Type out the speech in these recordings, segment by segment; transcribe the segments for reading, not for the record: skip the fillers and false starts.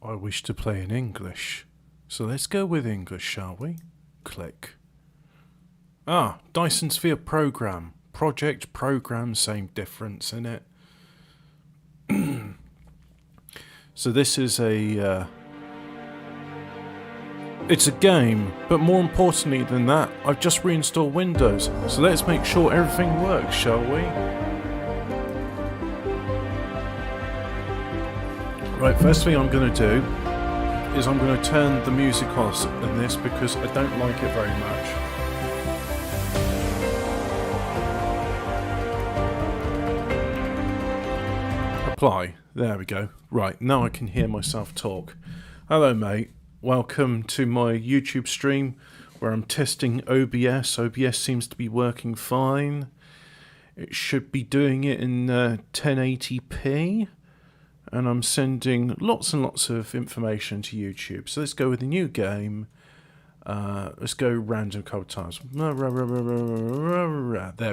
I wish to play in English. So let's go with English, shall we? Click. Ah, Dyson Sphere Program. Project, program, same difference in it. So this is it's a game, but more importantly than that, I've just reinstalled Windows. So let's make sure everything works, shall we? Right, first thing I'm going to do is I'm going to turn the music off in this because I don't like it very much. Apply. There we go. Right, now I can hear myself talk. Hello, mate. Welcome to my YouTube stream where I'm testing OBS. OBS seems to be working fine. It should be doing it in 1080p. And I'm sending lots and lots of information to YouTube. So let's go with a new game. Let's go random a couple of times. There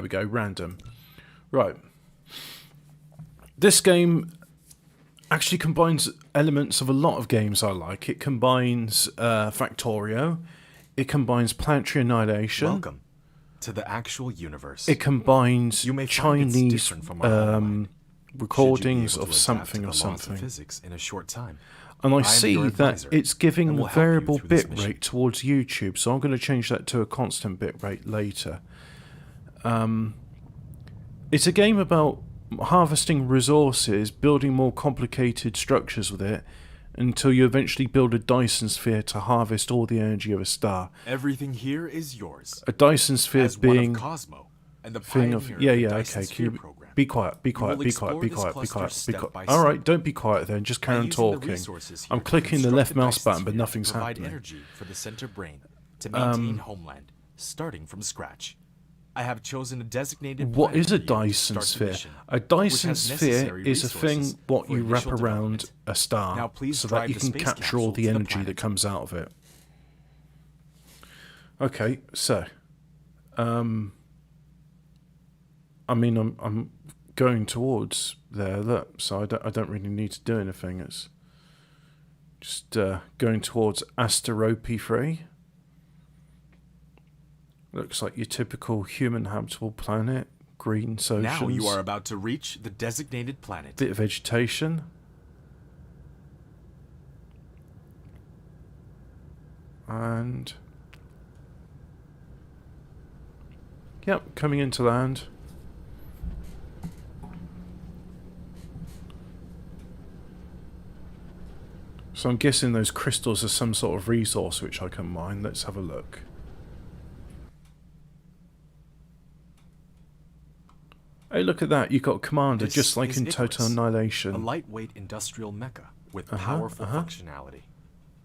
we go, random. Right. This game actually combines elements of a lot of games I like. It combines Factorio. It combines Planetary Annihilation. Welcome to the actual universe. It combines Chinese from recordings of something or something. Physics in a short time. And I see that it's giving variable bitrate towards YouTube, so I'm going to change that to a constant bitrate later. It's a game about harvesting resources, building more complicated structures with it, until you eventually build a Dyson sphere to harvest all the energy of a star. Everything here is yours. A Dyson sphere As being one of Cosmo and the thing of pioneer yeah, of the okay. Dyson Can sphere you program. be quiet? Be quiet. will Be quiet. Be explore quiet. this Be quiet. cluster Be quiet. step by All right, step. don't be quiet then. Just carry By on using the talking. resources here I'm to clicking the construct left the mouse Dyson button, but sphere nothing's to provide happening. energy for the center brain to maintain homeland, starting from scratch. I have chosen a designated What planet is a for you to Dyson start the sphere? mission, A which Dyson has sphere necessary is a thing resources what for you wrap initial around development. a star Now please so drive that you the can space capture all capsule the to the energy that planet. comes out of it. Okay, so I mean I'm going towards there, look, so I don't really need to do anything. It's just going towards Asterope 3. Looks like your typical human habitable planet. Green socials. Now you are about to reach the designated planet. Bit of vegetation. And yep, coming into land. So I'm guessing those crystals are some sort of resource which I can mine. Let's have a look. Hey, look at that. You've got a commander, This just like is in Total Icarus, Annihilation. a lightweight industrial mecha with powerful functionality.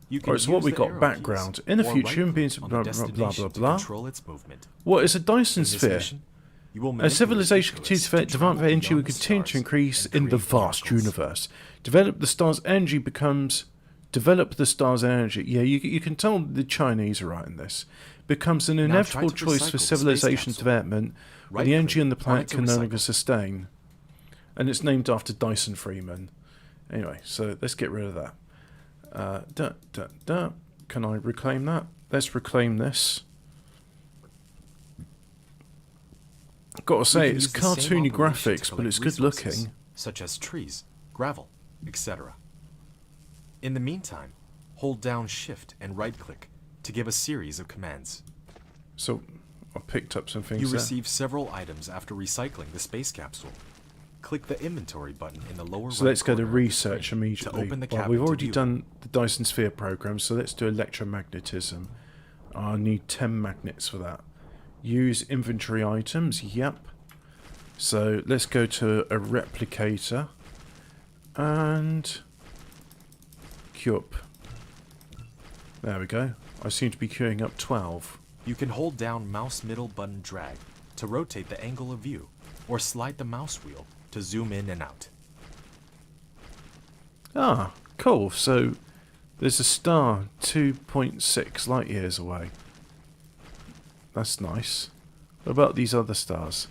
You Alright, so what use we the got arrow background. keys In the or future, right human click beings on blah the blah blah destination blah to blah. control its movement. What is a Dyson In this sphere? mission, you will As manipulate civilization Icarus continues to to develop, demand for travel energy will beyond the continue to stars increase and in the create vast miracles. universe. Develop the star's energy. Yeah, you can tell the Chinese are right in this. Becomes an Now inevitable try to choice recycle for the space civilization's capsule. development when the Right-click energy on the on planet it to can no longer recycle. sustain. And it's named after Dyson Freeman. Anyway, so let's get rid of that. Can I reclaim that? Let's reclaim this. Got to say, You can it's use the same cartoony operation to graphics, but collect it's good resources, looking. such as trees, gravel, etc. In the meantime, hold down Shift and right-click to give a series of commands. So, I picked up some things You there. receive several items after recycling the space capsule. Click the inventory button in the lower So right let's go to corner of the research screen immediately. To open the Well, cabin we've to already view. done the Dyson Sphere program, so let's do electromagnetism. I need 10 magnets for that. Use inventory items, yep. So let's go to a replicator and queue up. There we go. I seem to be queuing up 12. You can hold down mouse middle button drag to rotate the angle of view, or slide the mouse wheel to zoom in and out. Ah, cool. So there's a star 2.6 light years away. That's nice. What about these other stars?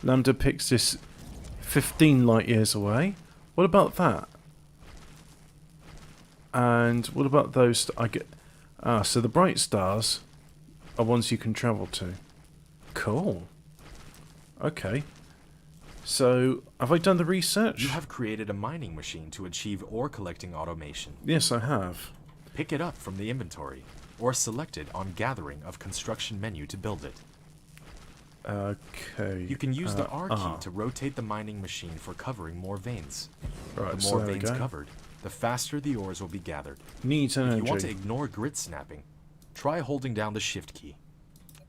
Lambda Pixis 15 light years away. What about that? And what about those that I get? Ah, so the bright stars are ones you can travel to. Cool. Okay. So, have I done the research? You have created a mining machine to achieve ore collecting automation. Yes, I have. Pick it up from the inventory, or select it on Gathering of Construction menu to build it. Okay. You can use the R key to rotate the mining machine for covering more veins. Right, The so more there we veins go. covered, the faster the ores will be gathered. Needs If energy. you want to ignore grid snapping, try holding down the Shift key.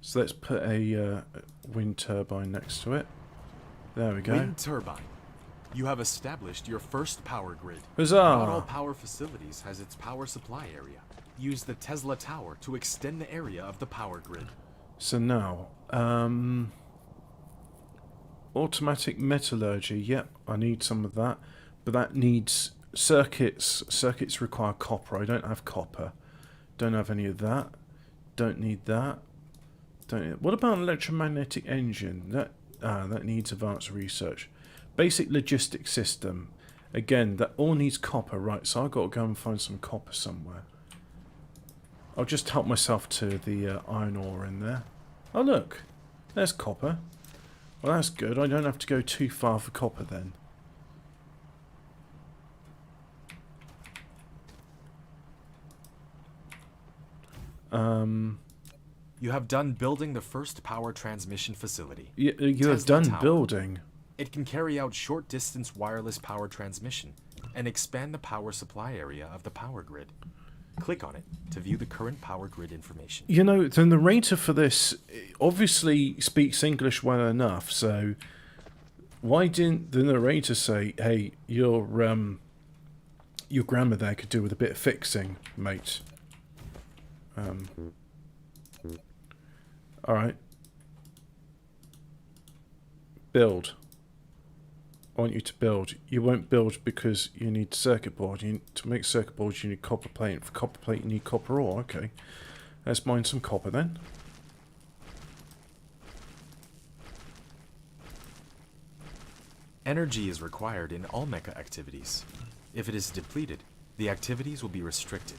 So let's put a wind turbine next to it. There we go. Wind turbine. You have established your first power grid. Huzzah! Not all power facilities has its power supply area. Use the Tesla Tower to extend the area of the power grid. So now, automatic metallurgy. Yep, I need some of that, but that needs circuits. Circuits require copper. I don't have copper. Don't have any of that. Don't need that. Don't need. What about an electromagnetic engine? That needs advanced research. Basic logistics system. Again, that all needs copper, right? So I've got to go and find some copper somewhere. I'll just help myself to the iron ore in there. Oh look, there's copper. Well, that's good. I don't have to go too far for copper then. You have done building the first power transmission facility. You have Tesla done Tower. building. It can carry out short-distance wireless power transmission and expand the power supply area of the power grid. Click on it to view the current power grid information. You know, the narrator for this obviously speaks English well enough, so why didn't the narrator say, hey, your grammar there could do with a bit of fixing, mate? Alright. Build. I want you to build. You won't build because you need circuit board. To make circuit boards, you need copper plate. For copper plate, you need copper ore. Okay. Let's mine some copper then. Energy is required in all mecha activities. If it is depleted, the activities will be restricted.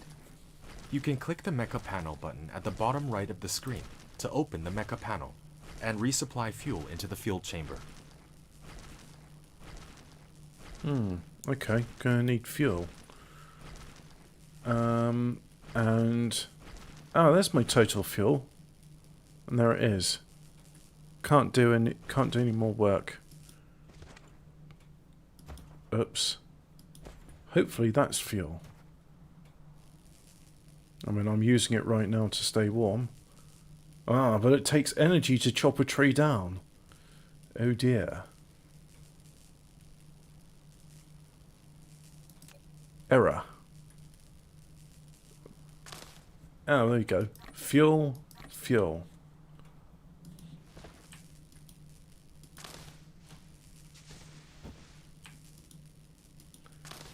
You can click the mecha panel button at the bottom right of the screen to open the mecha panel and resupply fuel into the fuel chamber. Okay, gonna need fuel. And there's my total fuel. And there it is. Can't do any more work. Oops. Hopefully that's fuel. I mean, I'm using it right now to stay warm. But it takes energy to chop a tree down. Oh dear. Error. Oh, there you go. Fuel.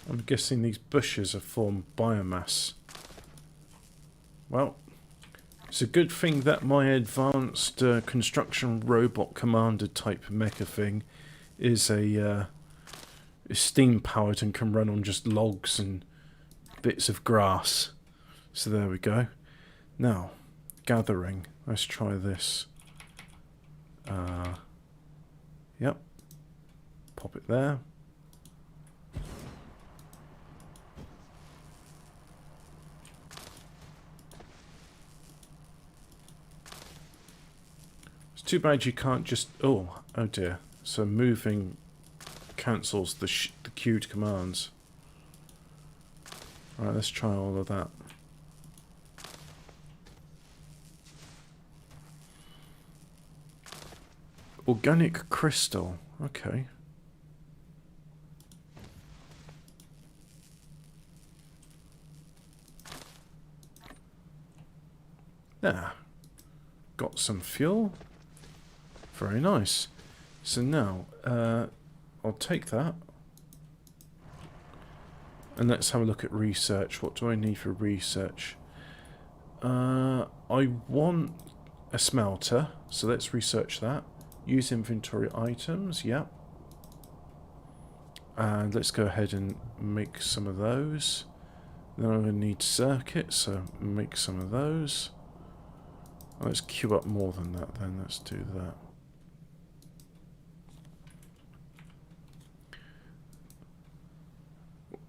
I'm guessing these bushes have formed biomass. Well, it's a good thing that my advanced construction robot commander type mecha thing is steam powered and can run on just logs and bits of grass. So there we go. Now, gathering. Let's try this. Yep. Pop it there. It's too bad you can't just... Oh dear. So moving cancels the queued commands. Alright, let's try all of that. Organic crystal. Okay. There. Got some fuel. Very nice. So now, I'll take that. And let's have a look at research. What do I need for research? I want a smelter. So let's research that. Use inventory items. Yep. And let's go ahead and make some of those. Then I'm going to need circuits, so make some of those. Let's queue up more than that then, let's do that.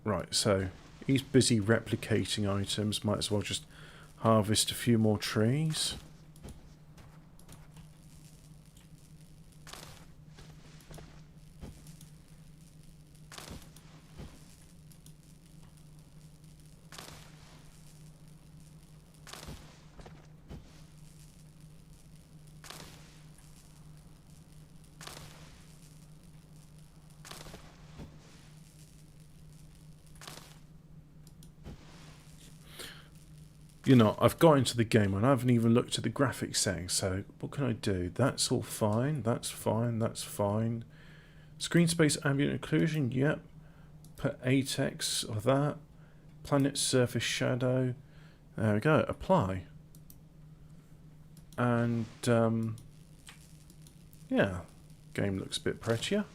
Right, so he's busy replicating items, might as well just harvest a few more trees. You know, I've got into the game and I haven't even looked at the graphics settings, so what can I do? That's all fine, that's fine, that's fine. Screen space ambient occlusion, yep. Put 8x of that. Planet surface shadow. There we go, apply. And, yeah, game looks a bit prettier.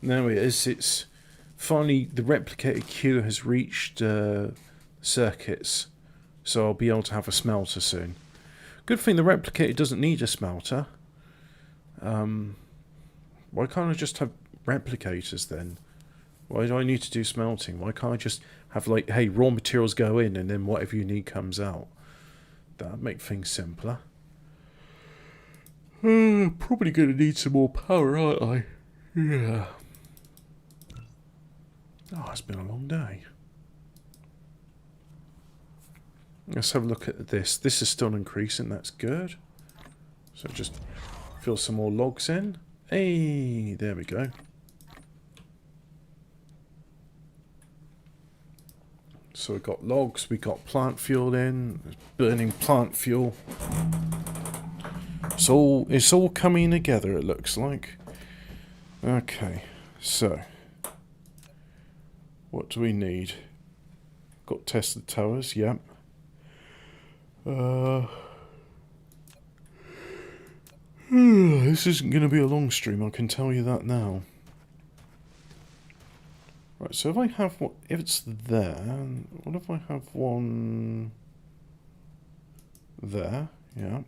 There it is. It's finally the replicated queue has reached circuits, so I'll be able to have a smelter soon. Good thing the replicator doesn't need a smelter. Why can't I just have replicators then? Why do I need to do smelting? Why can't I just have like, hey, raw materials go in and then whatever you need comes out? That'd make things simpler. Probably going to need some more power, aren't I? Yeah. Oh, it's been a long day. Let's have a look at this. This is still increasing, that's good. So just fill some more logs in. Hey, there we go. So we've got logs, we got plant fuel in, burning plant fuel. It's all coming together, it looks like. Okay, so what do we need? Got Tesla towers, yep. This isn't going to be a long stream, I can tell you that now. Right, so if I have what, if it's there, what if I have one there? Yeah.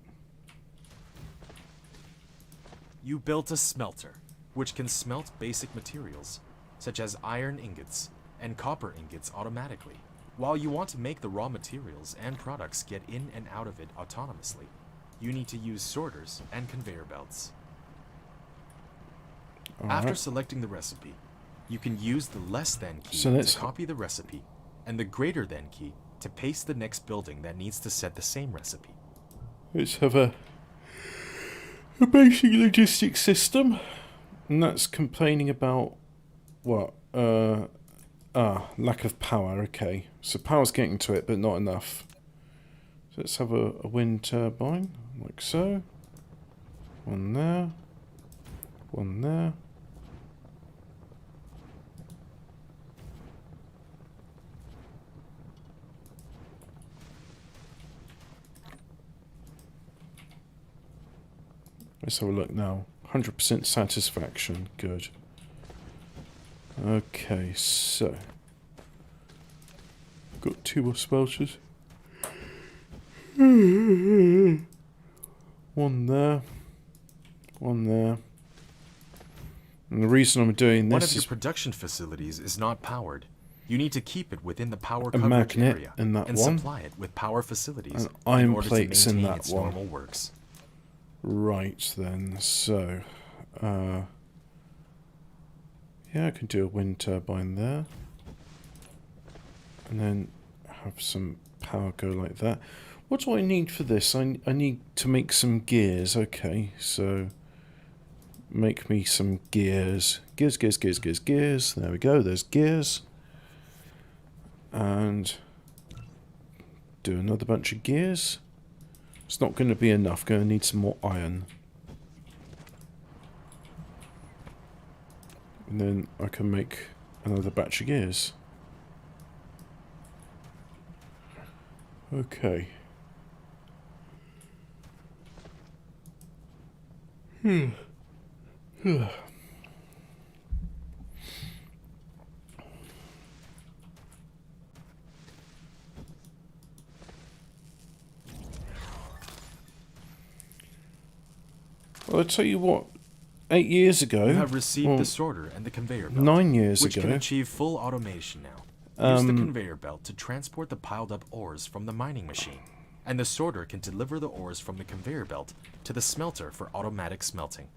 You built a smelter, which can smelt basic materials, such as iron ingots and copper ingots automatically, while you want to make the raw materials and products get in and out of it autonomously. You need to use sorters and conveyor belts. After selecting the recipe, you can use the less than key to copy the recipe, and the greater than key to paste the next building that needs to set the same recipe. Let's have a basic logistics system, and that's complaining about what? Lack of power. Okay, so power's getting to it, but not enough. So let's have a wind turbine, like so. One there. One there. Let's have a look now. 100% satisfaction. Good. Okay, so got 2 more smelters. One there. One there. And the reason I'm doing this one of your is production facilities is not powered. You need to keep it within the power a coverage magnet area in that and one, supply it with power facilities and iron in order plates to in maintain that its one. normal works. Right then, so yeah, I can do a wind turbine there, and then have some power go like that. What do I need for this? I need to make some gears. Okay, so make me some gears. Gears. There we go, there's gears. And do another bunch of gears. It's not going to be enough, going to need some more iron. And then I can make another batch of gears. Okay. Well, I tell you what, 8 years ago, You have received well, the sorter and the conveyor belt, 9 years which can ago, achieve full automation now. Use the conveyor belt to transport the piled up ores from the mining machine, and the sorter can deliver the ores from the conveyor belt to the smelter for automatic smelting.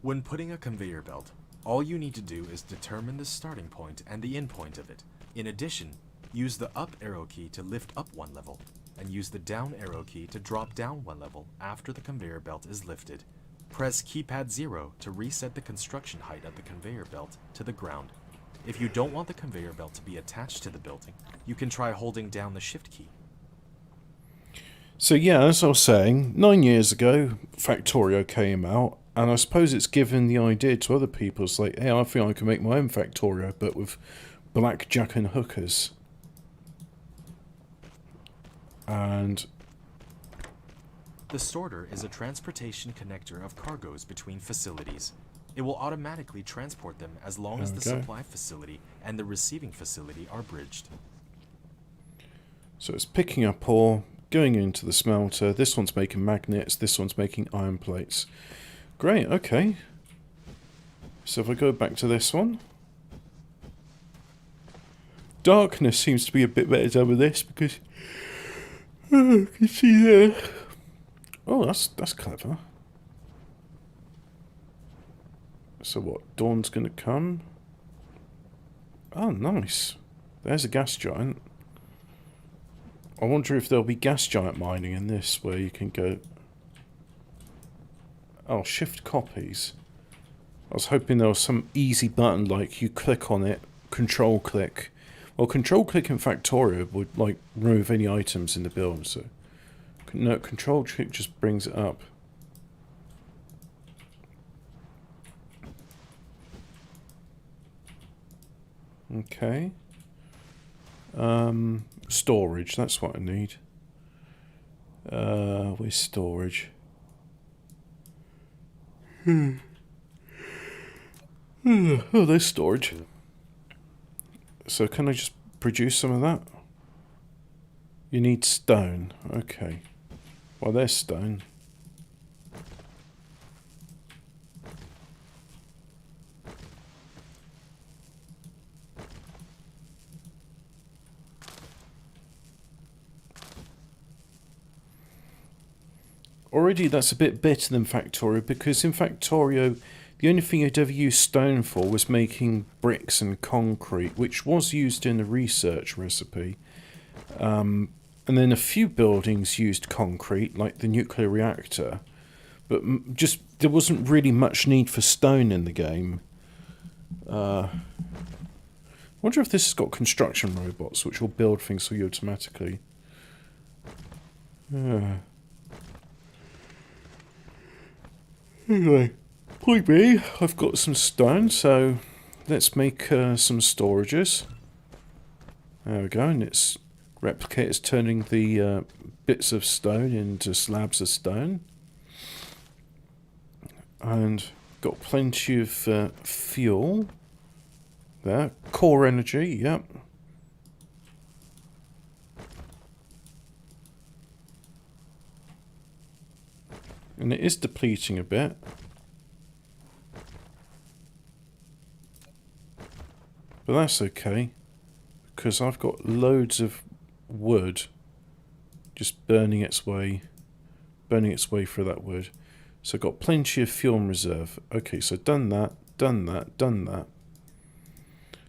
When putting a conveyor belt, all you need to do is determine the starting point and the end point of it. In addition, use the up arrow key to lift up one level, and use the down arrow key to drop down one level after the conveyor belt is lifted. Press keypad 0 to reset the construction height of the conveyor belt to the ground. If you don't want the conveyor belt to be attached to the building, you can try holding down the shift key. So yeah, as I was saying, 9 years ago, Factorio came out, and I suppose it's given the idea to other people. It's like, hey, I think I can make my own Factorio, but with blackjack and hookers. And the sorter is a transportation connector of cargoes between facilities. It will automatically transport them as long as the supply facility and the receiving facility are bridged. So it's picking up ore, going into the smelter. This one's making magnets, this one's making iron plates. Great, okay. So if I go back to this one. Darkness seems to be a bit better done with this because you can see there. Oh, that's clever. So what, dawn's gonna come? Oh, nice. There's a gas giant. I wonder if there'll be gas giant mining in this, where you can go... Oh, shift copies. I was hoping there was some easy button, like you click on it, control click. Well, control click in Factorio would, like, remove any items in the build, so... No, control click just brings it up. Okay. Storage, that's what I need. Where's storage? Oh, there's storage. So can I just produce some of that? You need stone. Okay. Well, there's stone. Already that's a bit better than Factorio, because in Factorio the only thing you'd ever use stone for was making bricks and concrete, which was used in the research recipe. And then a few buildings used concrete, like the nuclear reactor, but just there wasn't really much need for stone in the game. Wonder if this has got construction robots which will build things for you automatically. Anyway, point B, I've got some stone, so let's make some storages. There we go, and it's replicator's turning the bits of stone into slabs of stone. And got plenty of fuel there. Core energy, yep. And it is depleting a bit. But that's okay, because I've got loads of wood just burning its way through that wood. So I've got plenty of fuel in reserve. Okay, so done that, done that, done that.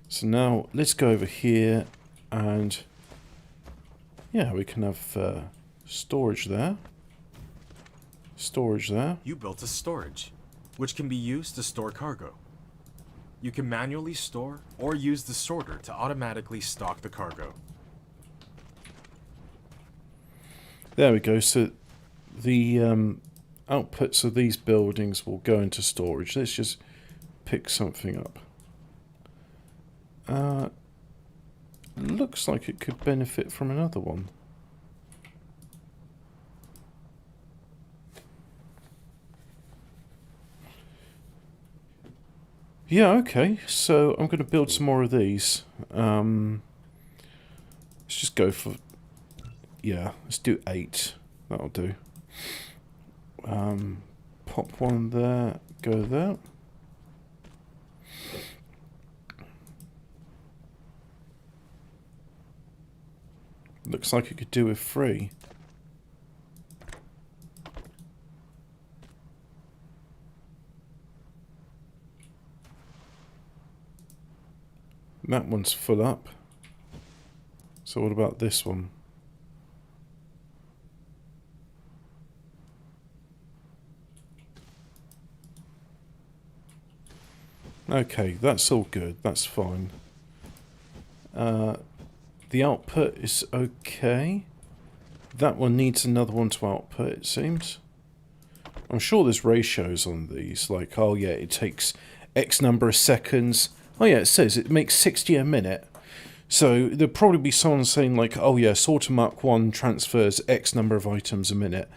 So now let's go over here and yeah, we can have storage there. Storage there. You built a storage, which can be used to store cargo. You can manually store or use the sorter to automatically stock the cargo. There we go. So the outputs of these buildings will go into storage. Let's just pick something up. Looks like it could benefit from another one. Yeah, okay. So I'm going to build some more of these. Let's just go for... Yeah, let's do 8. That'll do. Pop one there, go there. Looks like it could do with 3. That one's full up. So what about this one? Okay, that's all good. That's fine. The output is okay. That one needs another one to output, it seems. I'm sure there's ratios on these, like, oh yeah, it takes X number of seconds. Oh yeah, it says it makes 60 a minute. So there'll probably be someone saying like, oh yeah, Sorter Mark 1 transfers X number of items a minute.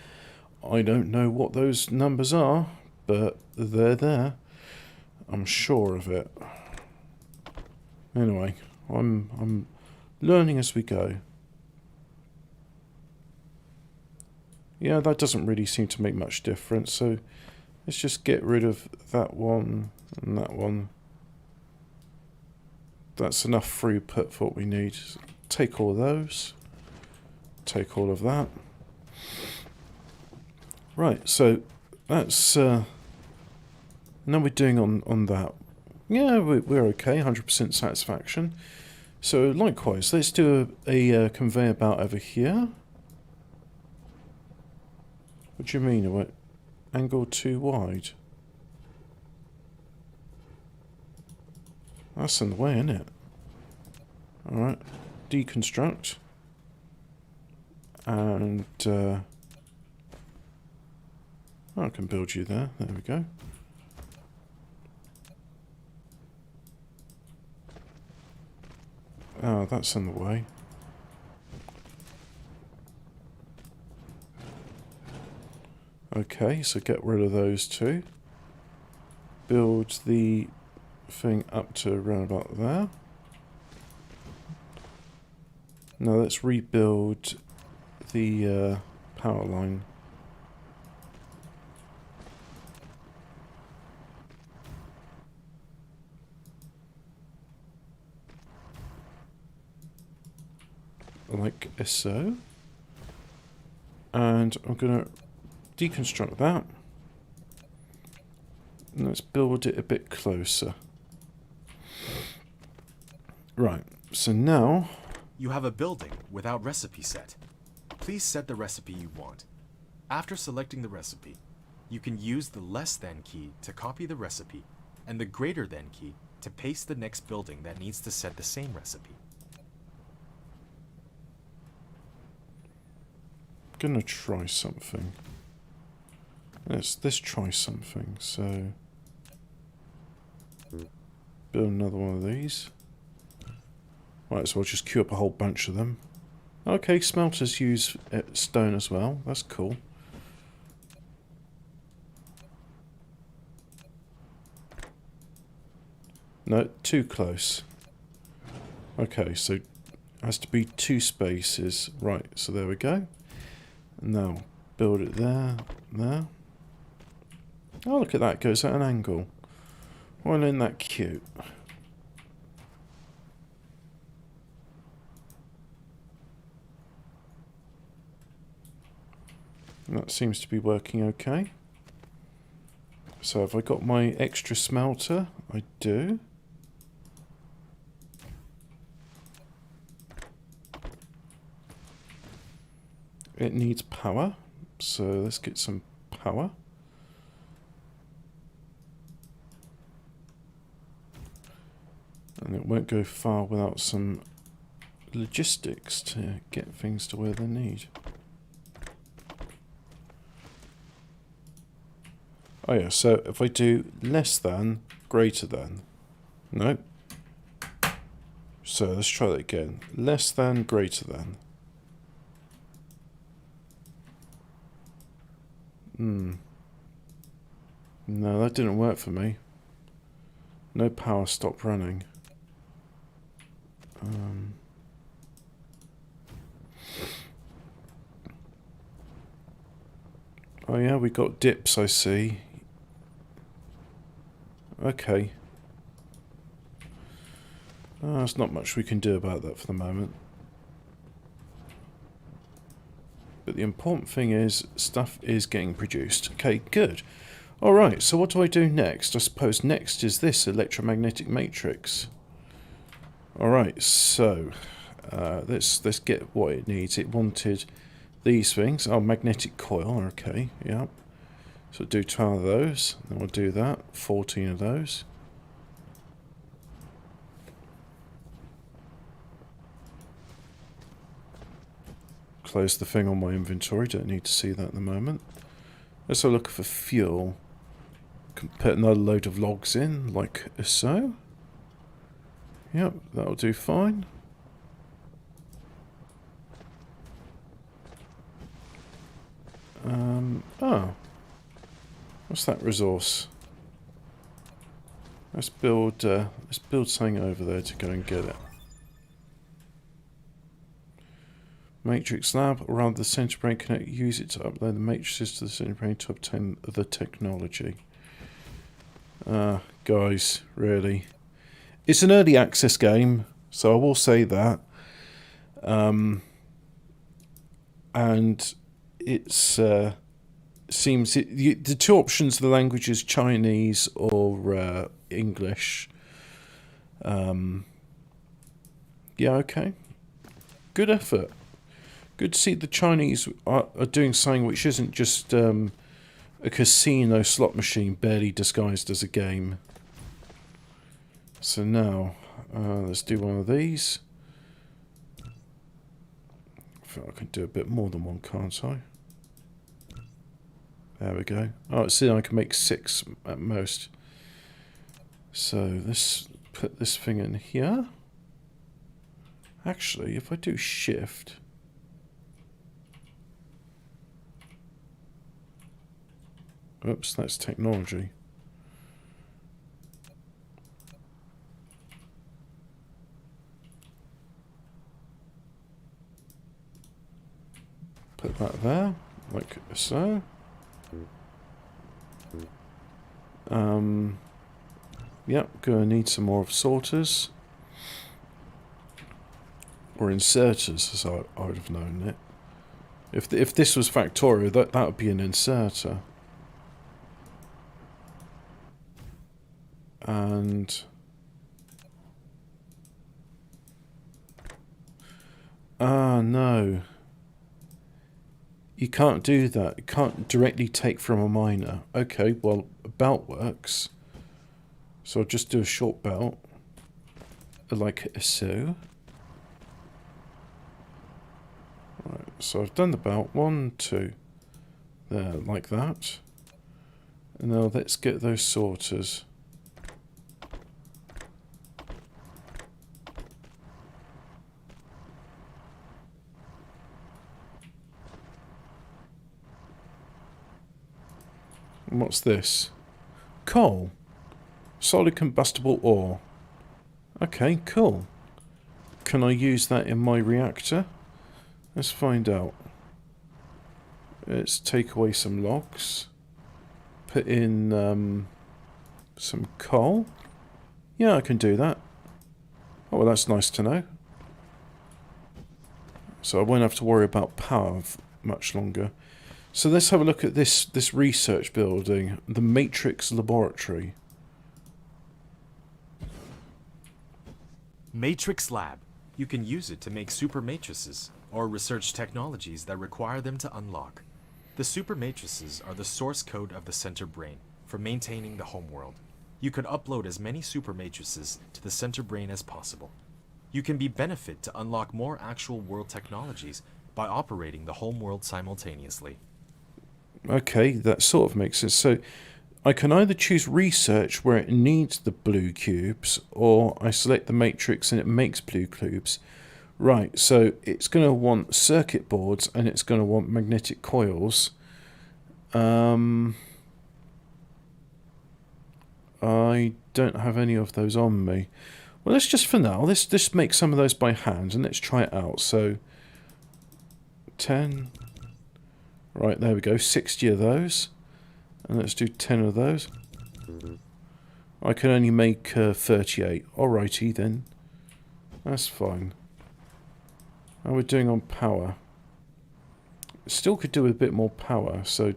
I don't know what those numbers are, but they're there. I'm sure of it. Anyway, I'm learning as we go. Yeah, that doesn't really seem to make much difference, so let's just get rid of that one and that one. That's enough throughput for what we need. Take all of those. Take all of that. Right, so that's... now we're doing on that. Yeah, we're okay, 100% satisfaction. So likewise, let's do a conveyor belt over here. What do you mean? It went angle too wide? That's in the way, isn't it? Alright, deconstruct. And I can build you there. There we go. Oh, that's in the way. Okay, so get rid of those two. Build the thing up to around about there. Now let's rebuild the power line. Like so. And I'm going to deconstruct that. And let's build it a bit closer. Right, so now... You have a building without recipe set. Please set the recipe you want. After selecting the recipe, you can use the less than key to copy the recipe and the greater than key to paste the next building that needs to set the same recipe. Gonna try something. Let's try something. So build another one of these. Right, so I'll just queue up a whole bunch of them. Okay, smelters use stone as well. That's cool. No, too close. Okay, so it has to be 2 spaces. Right, so there we go. Now, build it there, there. Oh, look at that, goes at an angle. Well, isn't that cute? That seems to be working okay. So have I got my extra smelter? I do. It needs power, so let's get some power. And it won't go far without some logistics to get things to where they need. Oh yeah, so if I do less than, greater than. No. So let's try that again. Less than, greater than. No, that didn't work for me. No power, stop running. Oh yeah, we got dips, I see. Okay. There's not much we can do about that for the moment. But the important thing is, stuff is getting produced. Okay, good. Alright, so what do I do next? I suppose next is this electromagnetic matrix. Alright, so let's get what it needs. It wanted these things. Oh, magnetic coil, okay, yeah. So do 12 of those, then we'll do that. 14 of those. Close the thing on my inventory, don't need to see that at the moment. Let's have a look for fuel. Can put another load of logs in, like so. Yep, that'll do fine. Oh. What's that resource? Let's build something over there to go and get it. Matrix lab, or rather the center brain connect, use it to upload the matrices to the center brain to obtain the technology. Guys, really. It's an early access game, so I will say that. And it's seems the two options of the language is Chinese or English. Yeah, okay. Good effort. Good to see the Chinese are doing something which isn't just a casino slot machine barely disguised as a game. So now, let's do one of these. I feel I can do a bit more than one, can't I? There we go. Oh, see, I can make 6 at most. So let's put this thing in here. Actually, if I do shift... Oops, that's technology. Put that there, like so. Yep, gonna need some more sorters. Or inserters, as I would have known it. If this was Factorio, that would be an inserter. And... no. You can't do that. You can't directly take from a miner. Okay, well, a belt works. So I'll just do a short belt. Like so. Right, so I've done the belt. 1, 2. There, like that. And now let's get those sorters. And what's this? Coal. Solid combustible ore. Okay, cool. Can I use that in my reactor? Let's find out. Let's take away some logs. Put in some coal. Yeah, I can do that. Oh, well, that's nice to know. So I won't have to worry about power much longer. So let's have a look at this research building, the Matrix Laboratory. Matrix Lab. You can use it to make super matrices, or research technologies that require them to unlock. The super matrices are the source code of the center brain for maintaining the homeworld. You could upload as many super matrices to the center brain as possible. You can be benefit to unlock more actual world technologies by operating the homeworld simultaneously. Okay, that sort of makes sense. So I can either choose research where it needs the blue cubes, or I select the matrix and it makes blue cubes. Right, so it's going to want circuit boards and it's going to want magnetic coils. I don't have any of those on me. Well, let's just for now, let's just make some of those by hand and let's try it out. So, 10. Right, there we go. 60 of those. And let's do 10 of those. I can only make 38. Alrighty then. That's fine. How are we doing on power? Still could do with a bit more power, so...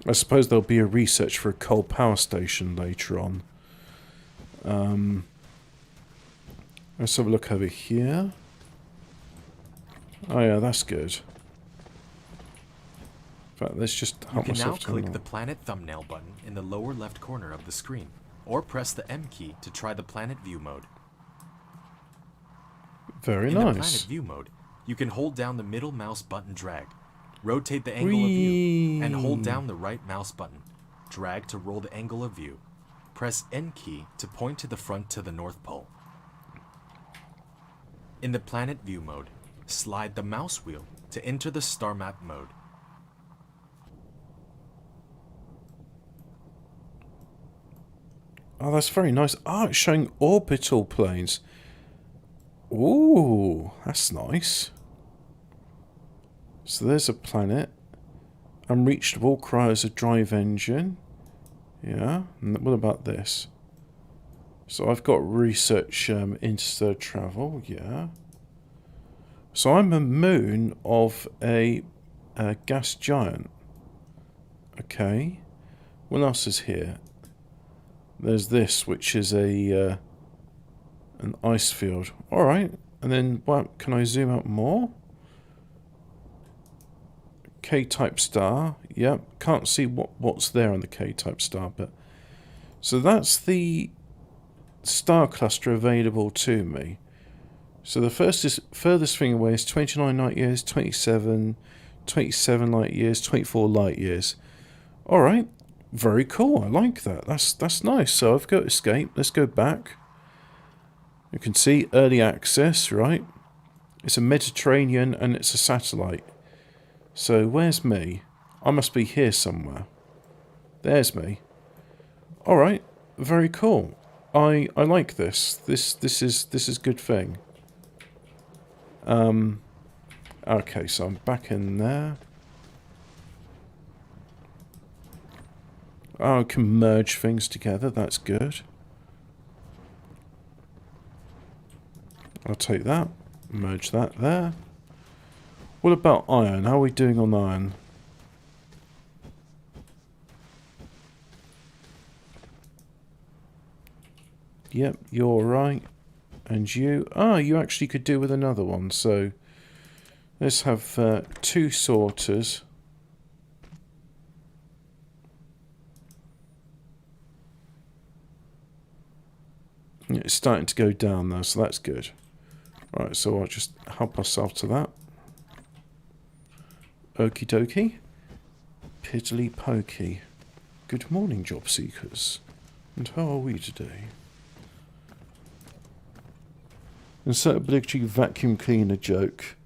I suppose there'll be a research for a coal power station later on. Let's have a look over here. Oh yeah, that's good. In fact, let's just help You can now myself to click the planet thumbnail button in the lower left corner of the screen, or press the M key to try the planet view mode. Very In the nice. planet view mode, you can hold down the middle mouse button drag, rotate the angle of view, and hold down the right mouse button. Drag to roll the angle of view. Press N key to point to the front to the North Pole. In the planet view mode, slide the mouse wheel to enter the star map mode. Oh, that's very nice. Oh, it's showing orbital planes. Ooh, that's nice. So there's a planet. Unreachable requires a drive engine. Yeah, and what about this? So I've got research interstellar travel, yeah. So I'm a moon of a gas giant. Okay. What else is here? There's this, which is a an ice field. All right. And then, what? Can I zoom out more? K-type star. Yep. Can't see what's there on the K-type star, but so that's the star cluster available to me. So the furthest thing away is 29 light years, 27 light years, 24 light years. All right. Very cool. I like that. That's nice. So I've got escape. Let's go back. You can see early access, right? It's a Mediterranean and it's a satellite. So where's me? I must be here somewhere. There's me. All right. Very cool. I like this. This is good thing. Okay, so I'm back in there. Oh, I can merge things together. That's good. I'll take that. Merge that there. What about iron? How are we doing on iron? Yep, you're right. And you... Ah, you actually could do with another one. So, let's have 2 sorters. It's starting to go down now, so that's good. Right, so I'll just help myself to that. Okie dokie. Piddly pokey. Good morning, job seekers. And how are we today? Insert obligatory vacuum cleaner joke.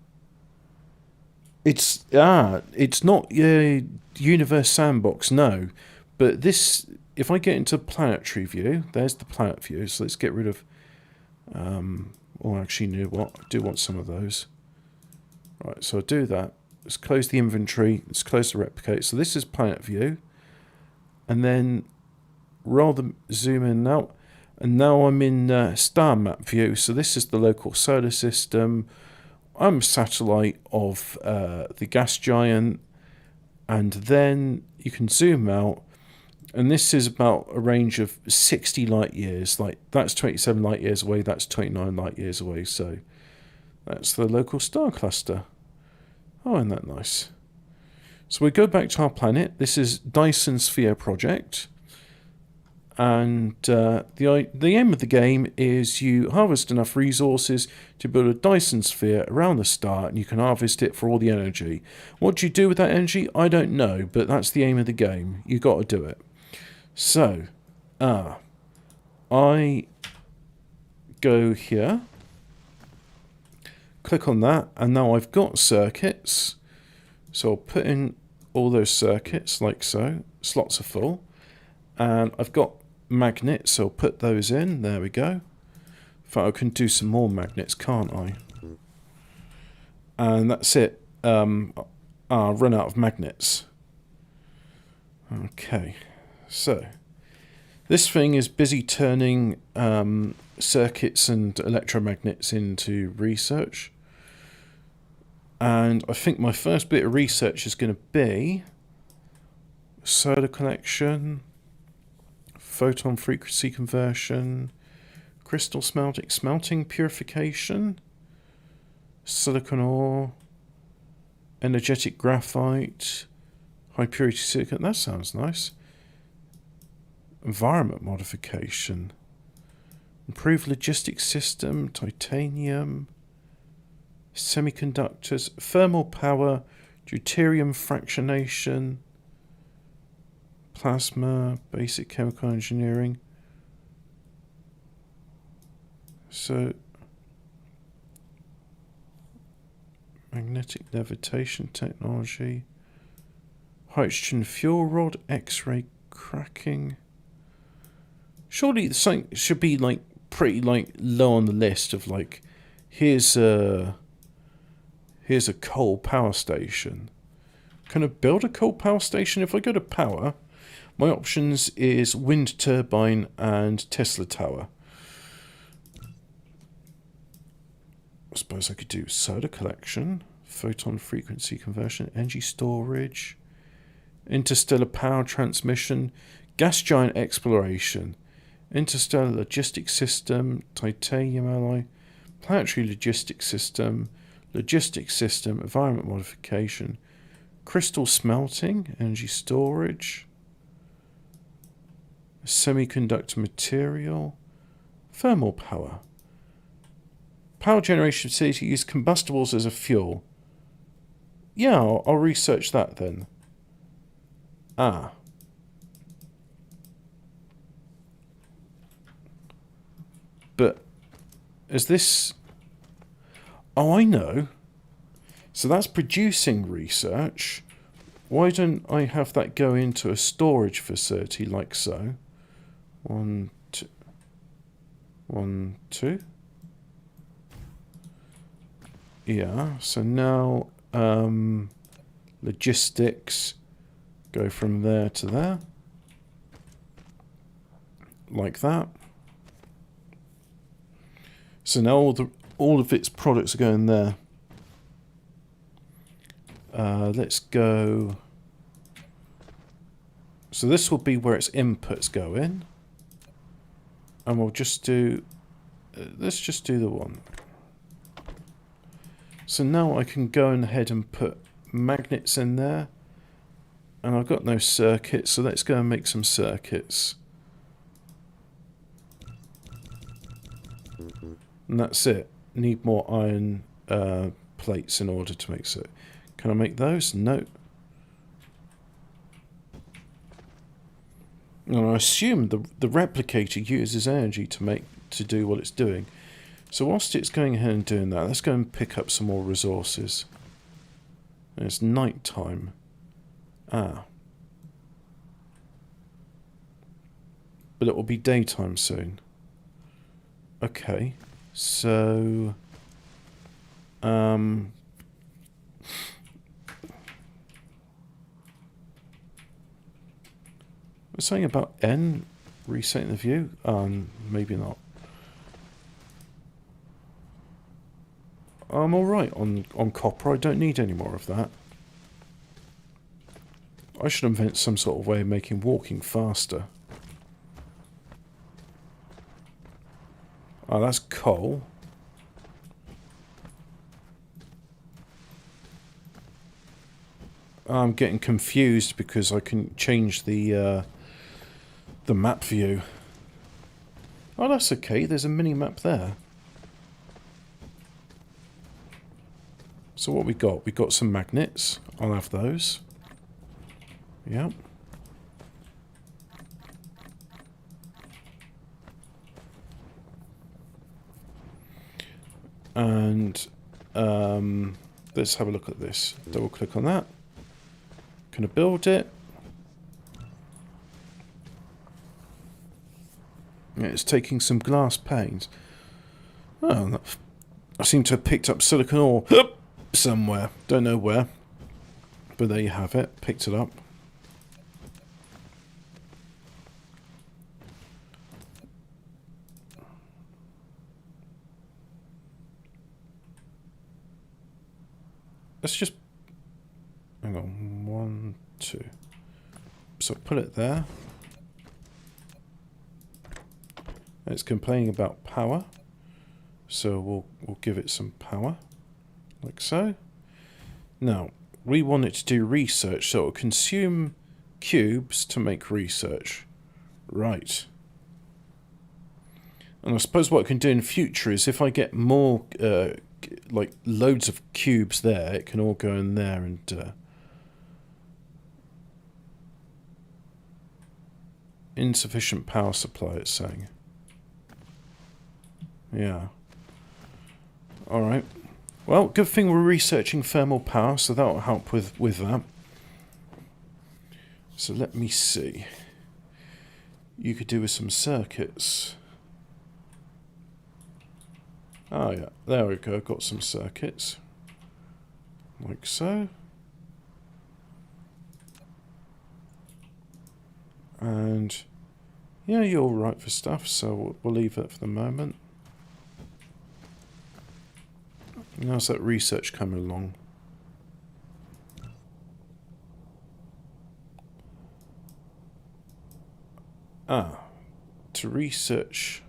It's not Universe Sandbox, no. But this, if I get into planetary view, there's the planet view. So let's get rid of. Oh, actually, you know what? I do want some of those. Right, so I'll do that. Let's close the inventory. Let's close the replicate. So this is planet view, and then rather zoom in out. And now I'm in star map view. So this is the local solar system. I'm a satellite of the gas giant. And then you can zoom out. And this is about a range of 60 light years. Like, that's 27 light years away. That's 29 light years away. So that's the local star cluster. Oh, isn't that nice? So we go back to our planet. This is Dyson Sphere Project. And the aim of the game is you harvest enough resources to build a Dyson sphere around the star, and you can harvest it for all the energy. What do you do with that energy? I don't know, but that's the aim of the game. You got to do it. So, I go here, click on that, and now I've got circuits. So I'll put in all those circuits like so. Slots are full. And I've got magnets, so I'll put those in. There we go. In fact, I can do some more magnets, can't I? And that's it. I'll run out of magnets. Okay, so this thing is busy turning circuits and electromagnets into research. And I think my first bit of research is going to be solar collection, photon frequency conversion, crystal smelting purification, silicon ore, energetic graphite, high purity silicon. That sounds nice. Environment modification, improved logistics system, titanium, semiconductors, thermal power, deuterium fractionation, plasma, basic chemical engineering. So magnetic levitation technology, hydrogen fuel rod, X-ray cracking. Surely something should be like pretty like low on the list of like, here's a coal power station. Can I build a coal power station? If I go to power, my options is wind turbine and Tesla tower. I suppose I could do solar collection, photon frequency conversion, energy storage, interstellar power transmission, gas giant exploration, interstellar logistics system, titanium alloy, planetary logistics system, environment modification, crystal smelting, energy storage, semiconductor material, thermal power. Power generation facility use combustibles as a fuel. Yeah, I'll research that then. Ah. But is this... Oh, I know. So that's producing research. Why don't I have that go into a storage facility like so? 1, 2. 1, 2. Yeah, so now logistics go from there to there. Like that. So now all of its products are going there. Let's go. So this will be where its inputs go in. And we'll just do, let's just do the one. So now I can go ahead and put magnets in there. And I've got no circuits, so let's go and make some circuits. And that's it. Need more iron plates in order to make so. Can I make those? No. And I assume the replicator uses energy to do what it's doing. So whilst it's going ahead and doing that, let's go and pick up some more resources. And it's night time. Ah. But it will be daytime soon. Okay. So something about N resetting the view? Maybe not. I'm alright on copper. I don't need any more of that. I should invent some sort of way of making walking faster. Oh, that's coal. I'm getting confused because I can change the map view. Oh, that's okay. There's a mini map there. So what we got? We got some magnets. I'll have those. Yep. And Let's have a look at this. Double click on that. Can I build it? Yeah, it's taking some glass panes. Oh, I seem to have picked up silicon ore somewhere. Don't know where. But there you have it. Picked it up. Let's just... Hang on. 1, 2. So put it there. It's complaining about power. So we'll give it some power. Like so. Now, we want it to do research, so it'll consume cubes to make research. Right. And I suppose what I can do in future is if I get more, like loads of cubes there, it can all go in there and... insufficient power supply, it's saying. Yeah. Alright. Well, good thing we're researching thermal power, so that'll help with that. So let me see. You could do with some circuits. Oh yeah, there we go, got some circuits. Like so. And yeah, you're all right for stuff, so we'll leave that for the moment. How's that research coming along? To research,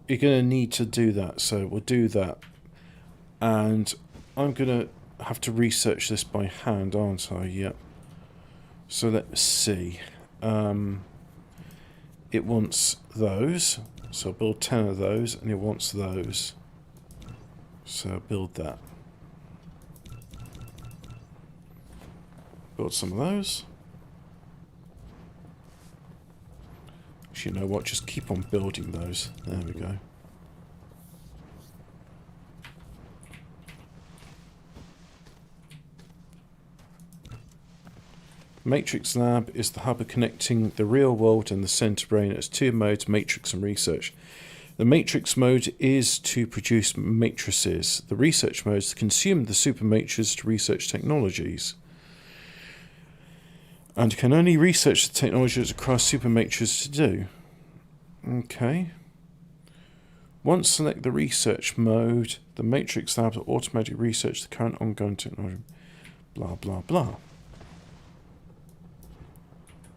you're going to need to do that, so we'll do that. And I'm going to have to research this by hand, aren't I? Yep. So let's see. It wants those, so I'll build 10 of those, and it wants those. So build that. Build some of those. Actually, you know what? Just keep on building those. There we go. Matrix Lab is the hub of connecting the real world and the center brain. It has two modes, matrix and research. The matrix mode is to produce matrices. The research mode is to consume the super matrices to research technologies. And can only research the technologies across super matrices to do. Okay. Once select the research mode, the matrix lab will automatically research the current ongoing technology. Blah, blah, blah.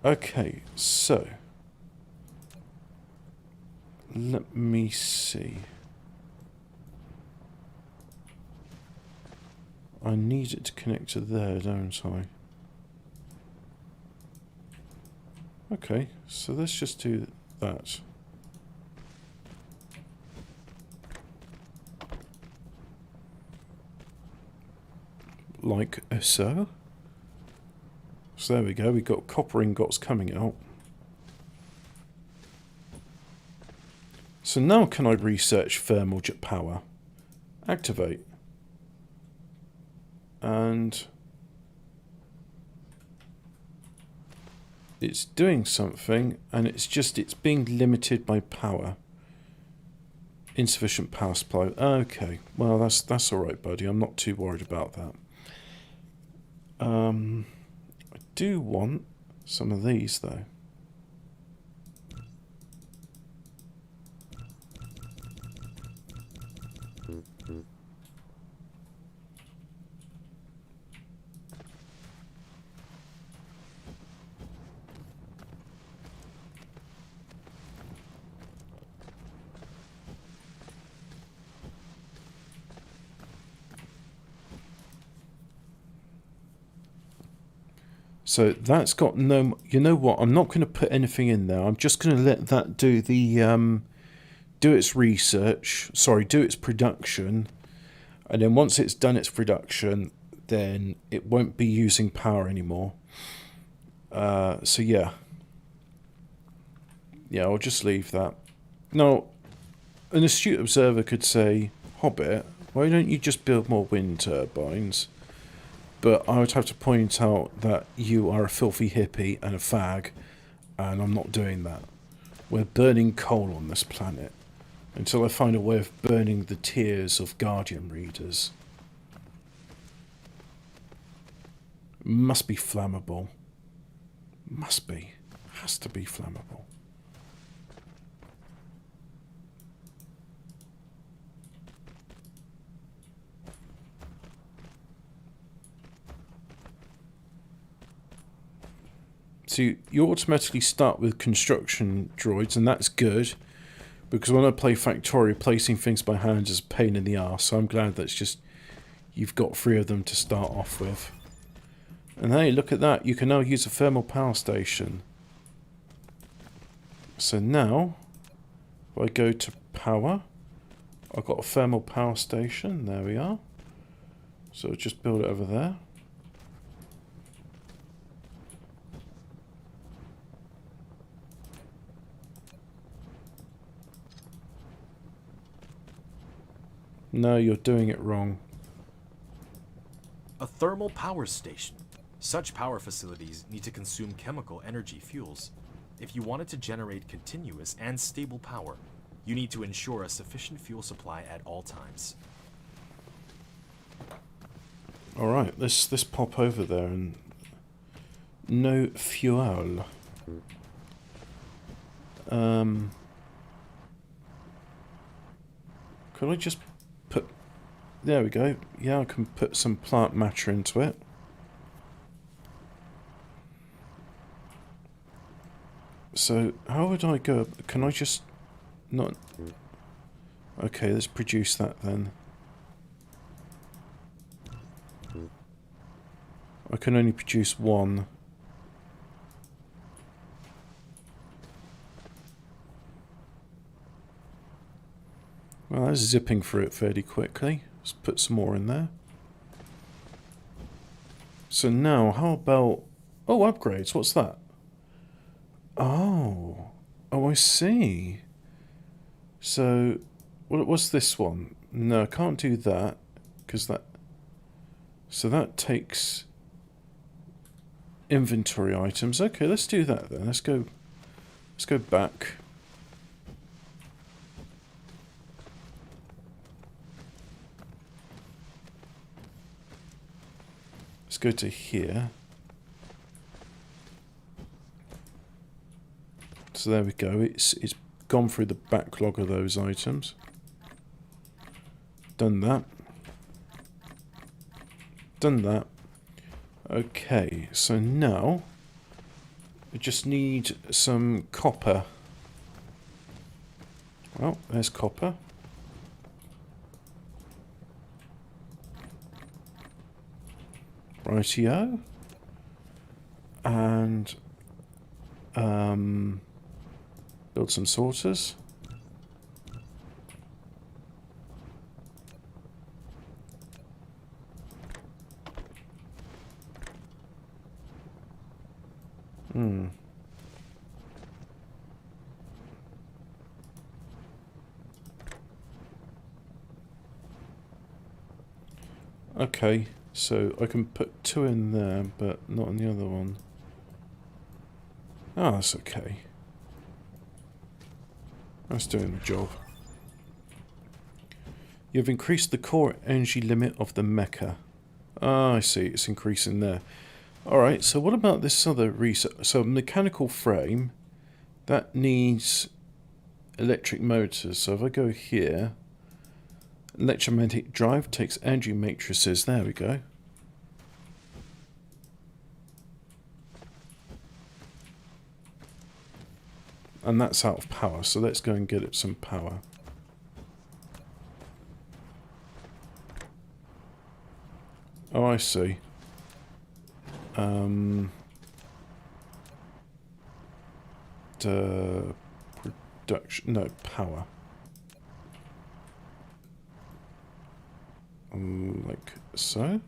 Okay, so let me see. I need it to connect to there, don't I? Okay, so let's just do that. Like so. So there we go, we've got copper ingots coming out. So now can I research thermal jet power? Activate. And it's doing something, and it's being limited by power. Insufficient power supply. Okay, well that's alright, buddy. I'm not too worried about that. I do want some of these though. So that's got no... You know what? I'm not going to put anything in there. I'm just going to let that do the... do its research. Sorry, do its production. And then once it's done its production, then it won't be using power anymore. So yeah. Yeah, I'll just leave that. Now, an astute observer could say, Hobbit, Why don't you just build more wind turbines? But I would have to point out that you are a filthy hippie and a fag, and I'm not doing that. We're burning coal on this planet until I find a way of burning the tears of Guardian readers. Must be flammable. Must be. Has to be flammable. So you automatically start with construction droids, and that's good, because when I play Factorio, placing things by hand is a pain in the arse, so I'm glad that's just, you've got 3 of them to start off with. And hey, look at that, you can now use a thermal power station. So now, if I go to power, I've got a thermal power station, there we are. So just build it over there. No, you're doing it wrong. A thermal power station. Such power facilities need to consume chemical energy fuels. If you want it to generate continuous and stable power, you need to ensure a sufficient fuel supply at all times. Alright, let's pop over there and... No fuel. Could I just put... There we go. Yeah, I can put some plant matter into it. So, how would I go? Can I just... Not... Okay, let's produce that then. I can only produce 1. Well, that's zipping through it fairly quickly. Let's put some more in there. So now, how about... Oh, upgrades. What's that? Oh. Oh, I see. So, what's this one? No, I can't do that, because that... So that takes... inventory items. Okay, let's do that then. Let's go back. Let's go to here. So there we go. It's gone through the backlog of those items. Done that. Done that. Okay, so now I just need some copper. Well, there's copper. Rightio. And build some sorters. Okay, so I can put 2 in there, but not in the other one. Ah, that's okay. That's doing the job. You've increased the core energy limit of the mecha. Ah, I see, it's increasing there. Alright, so what about this other research? So mechanical frame, that needs electric motors. So if I go here, electromagnetic drive takes energy matrices. There we go. And that's out of power, so let's go and get it some power. Oh, I see. The production, no, power. Like so.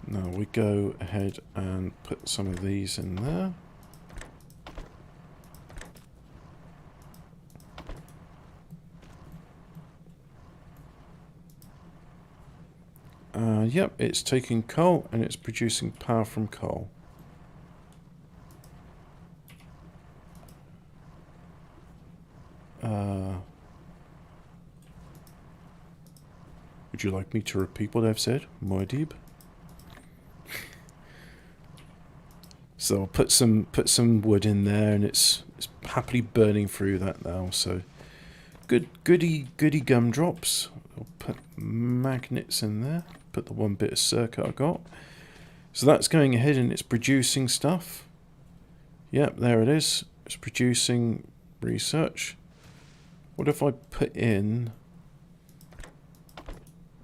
Now we go ahead and put some of these in there. Yep, it's taking coal and it's producing power from coal. Would you like me to repeat what I've said, Muad'Dib? So I'll put some wood in there, and it's happily burning through that now. So goody gumdrops. I'll put magnets in there. Put the one bit of circuit I got. So that's going ahead and it's producing stuff. Yep, there it is. It's producing research. What if I put in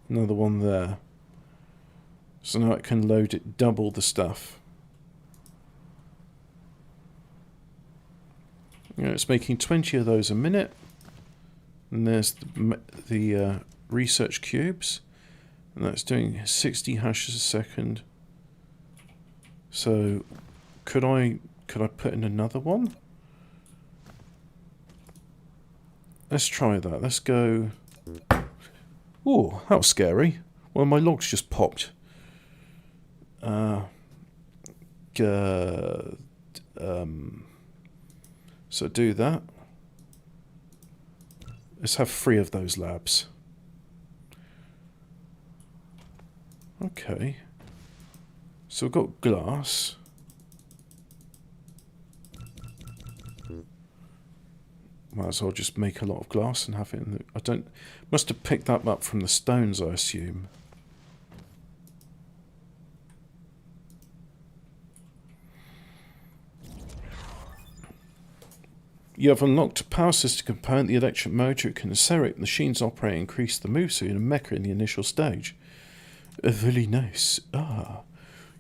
another one there? So now it can load it double the stuff. You know, it's making 20 of those a minute. And there's the research cubes. And that's doing 60 hashes a second. So could I put in another one? Let's try that. Let's go. Oh, that was scary. Well, my logs just popped. So do that. Let's have 3 of those labs. Okay. So we've got glass. Might as well just make a lot of glass and have it in the... I don't... Must have picked that up from the stones, I assume. You have unlocked a power system component, the electric motor. It can accelerate the machine's operate and increase the move speed of a mecha in the initial stage. Very nice. Ah,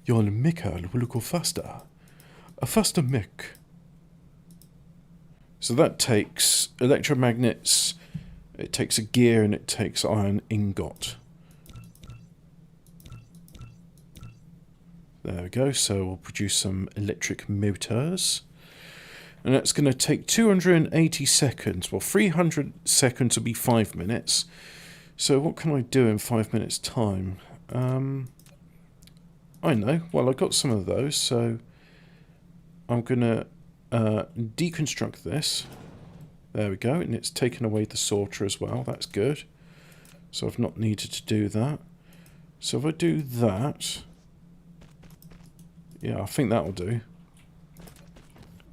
your mecha will go faster. A faster mech. So that takes electromagnets, it takes a gear, and it takes iron ingot. There we go. So we'll produce some electric motors. And that's going to take 280 seconds. Well, 300 seconds will be 5 minutes. So what can I do in 5 minutes' time? I know. Well, I got some of those, so I'm going to deconstruct this. There we go. And it's taken away the sorter as well. That's good. So I've not needed to do that. So if I do that... Yeah, I think that'll do.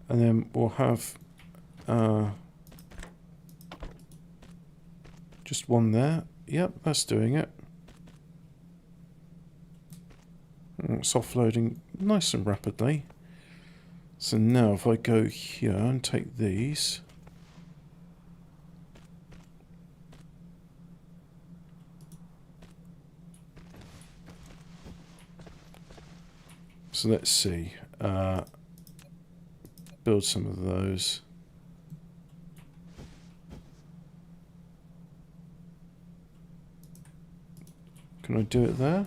And then we'll have just one there. Yep, that's doing it. It's offloading nice and rapidly. So now if I go here and take these. So let's see. Build some of those. Can I do it there?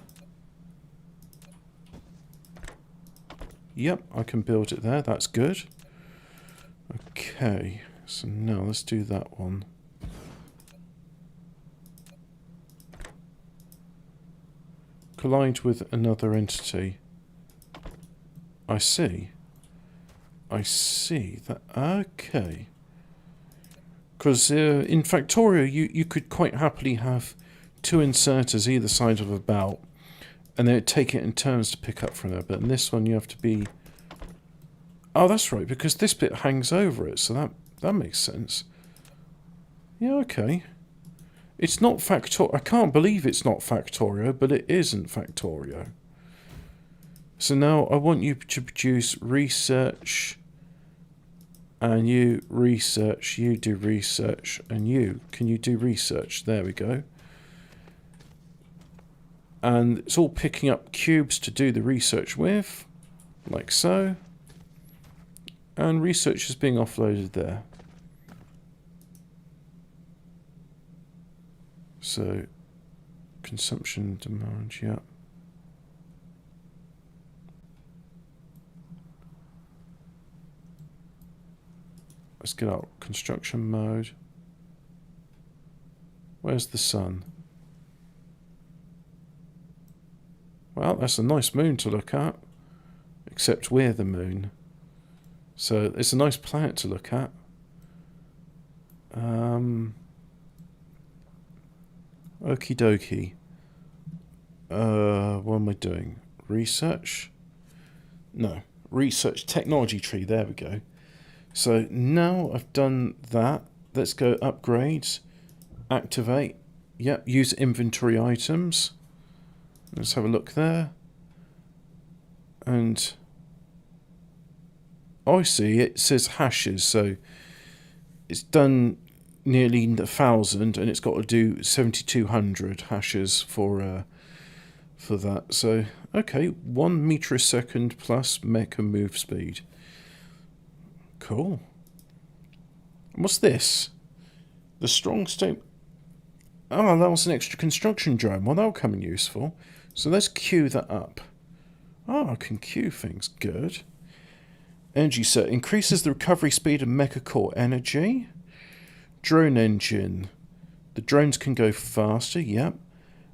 Yep, I can build it there. That's good. Okay, so now let's do that one. Collide with another entity. I see. I see that. Okay. Because in Factorio, you could quite happily have 2 inserters either side of a belt, and they would take it in turns to pick up from there. But in this one, you have to be... Oh, that's right, because this bit hangs over it, so that makes sense. Yeah, okay. It's not Factorio. I can't believe it's not Factorio, but it isn't Factorio. So now I want you to produce research... And you research, you do research, and you, can you do research? There we go. And it's all picking up cubes to do the research with, like so. And research is being offloaded there. So, consumption demand, yeah. Let's get out construction mode. Where's the sun? Well, that's a nice moon to look at. Except we're the moon. So it's a nice planet to look at. Okie dokie. What am I doing? Research? No. Research technology tree. There we go. So now I've done that. Let's go upgrades. Activate. Yep. Use inventory items. Let's have a look there. And I see it says hashes. So it's done nearly 1,000 and it's got to do 7,200 hashes for that. So okay, 1 meter a second plus mecha move speed. Cool. And what's this? The strong state. Oh, that was an extra construction drone. Well, that'll come in useful. So let's queue that up. Oh, I can queue things. Good. Energy set increases the recovery speed of mecha core energy. Drone engine. The drones can go faster. Yep.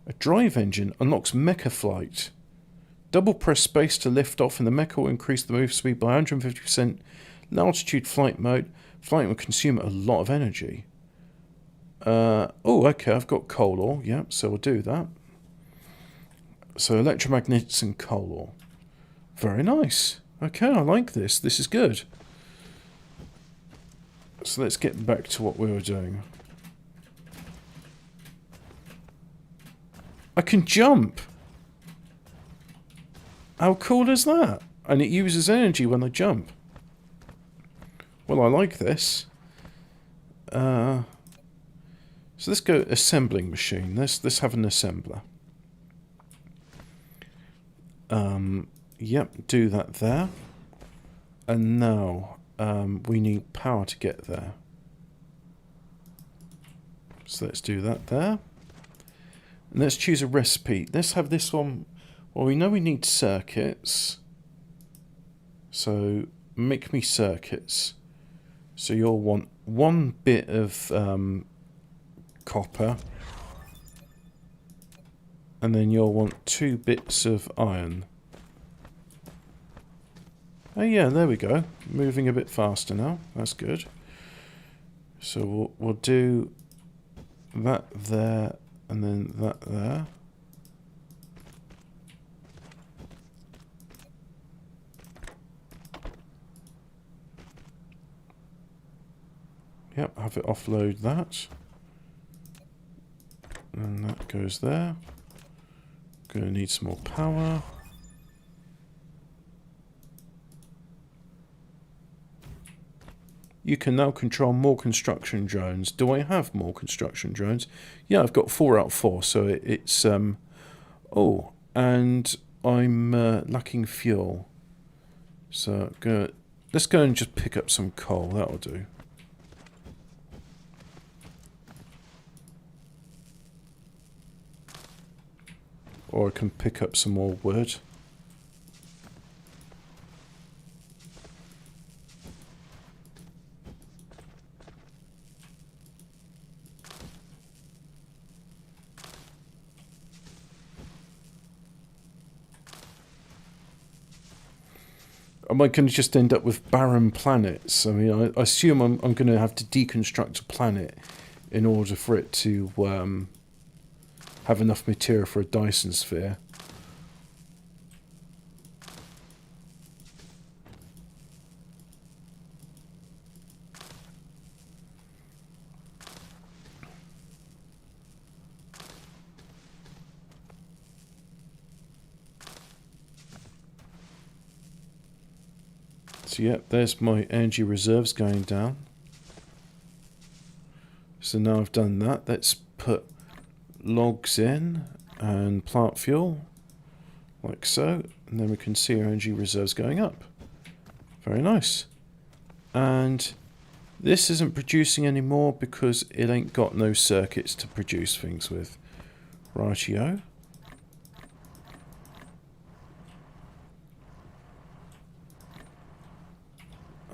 A drive engine unlocks mecha flight. Double press space to lift off and the mecha will increase the move speed by 150%. In altitude flight mode. Flight will consume a lot of energy. Oh, okay, I've got coal ore. Yep, so we'll do that. So electromagnets and coal ore. Very nice. Okay, I like this. This is good. So let's get back to what we were doing. I can jump! How cool is that? And it uses energy when I jump. Well, I like this. So let's go assembling machine. Let's have an assembler. Yep, do that there. And now we need power to get there. So let's do that there. And let's choose a recipe. Let's have this one. Well, we know we need circuits. So make me circuits. So you'll want 1 bit of copper. And then you'll want 2 bits of iron. Oh yeah, there we go. Moving a bit faster now. That's good. So we'll do that there and then that there. Yep, have it offload that. And that goes there. Gonna need some more power. You can now control more construction drones. Do I have more construction drones? Yeah, I've got 4 out of 4, so it's oh, and I'm lacking fuel. So let's go and just pick up some coal. That'll do. Or I can pick up some more wood. Am I going to just end up with barren planets? I mean, I assume I'm going to have to deconstruct a planet in order for it to have enough material for a Dyson sphere. So yep, there's my energy reserves going down. So now I've done that, let's put logs in and plant fuel, like so, and then we can see our energy reserves going up. Very nice. And this isn't producing anymore because it ain't got no circuits to produce things with. Rightio.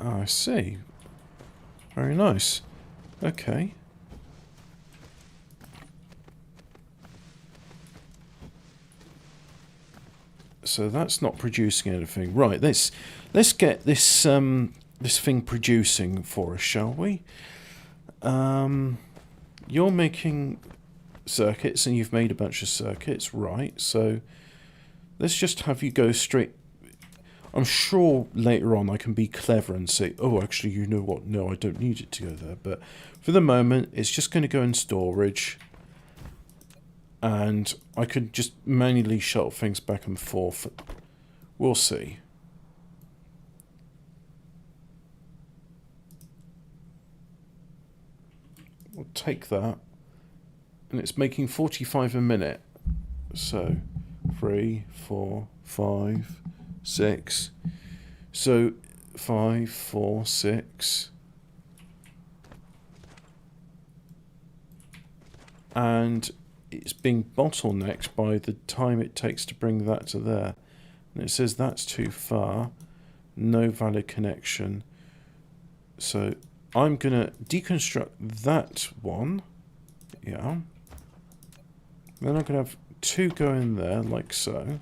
Oh, I see. Very nice. Okay. So that's not producing anything. Right, let's get this this thing producing for us, shall we? You're making circuits, and you've made a bunch of circuits, right? So let's just have you go straight. I'm sure later on I can be clever and say, oh, actually, you know what? No, I don't need it to go there. But for the moment, it's just going to go in storage. And I could just manually shuttle things back and forth. We'll see. We'll take that. And it's making 45 a minute. So 3, 4, 5, 6. So 5, 4, 6. And it's being bottlenecked by the time it takes to bring that to there. And it says that's too far. No valid connection. So I'm going to deconstruct that one. Yeah. Then I'm going to have 2 go in there, like so.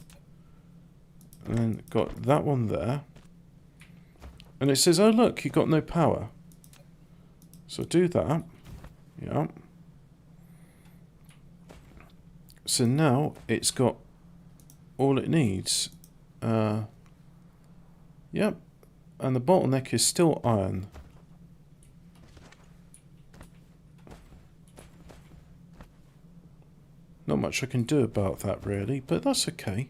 And then got that one there. And it says, oh look, you got no power. So do that. Yeah. So now it's got all it needs. Yep. And the bottleneck is still iron. Not much I can do about that really, but that's okay.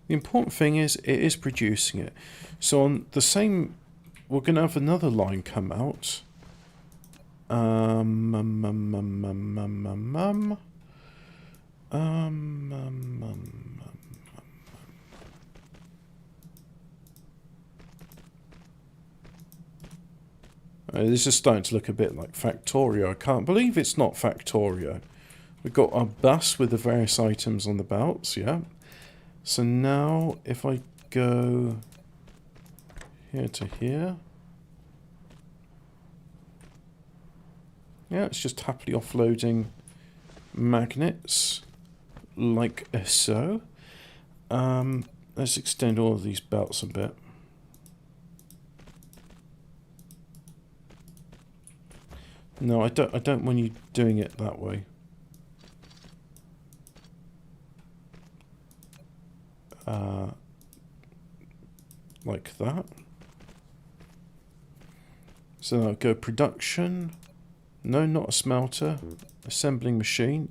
The important thing is it is producing it. So on the same, we're going to have another line come out. This is starting to look a bit like Factorio. I can't believe it's not Factorio. We've got our bus with the various items on the belts, yeah. So now if I go here to here, yeah, it's just happily offloading magnets like so. Let's extend all of these belts a bit. No, I don't want you doing it that way. Like that. So I'll go production. No, not a smelter. Assembling machine.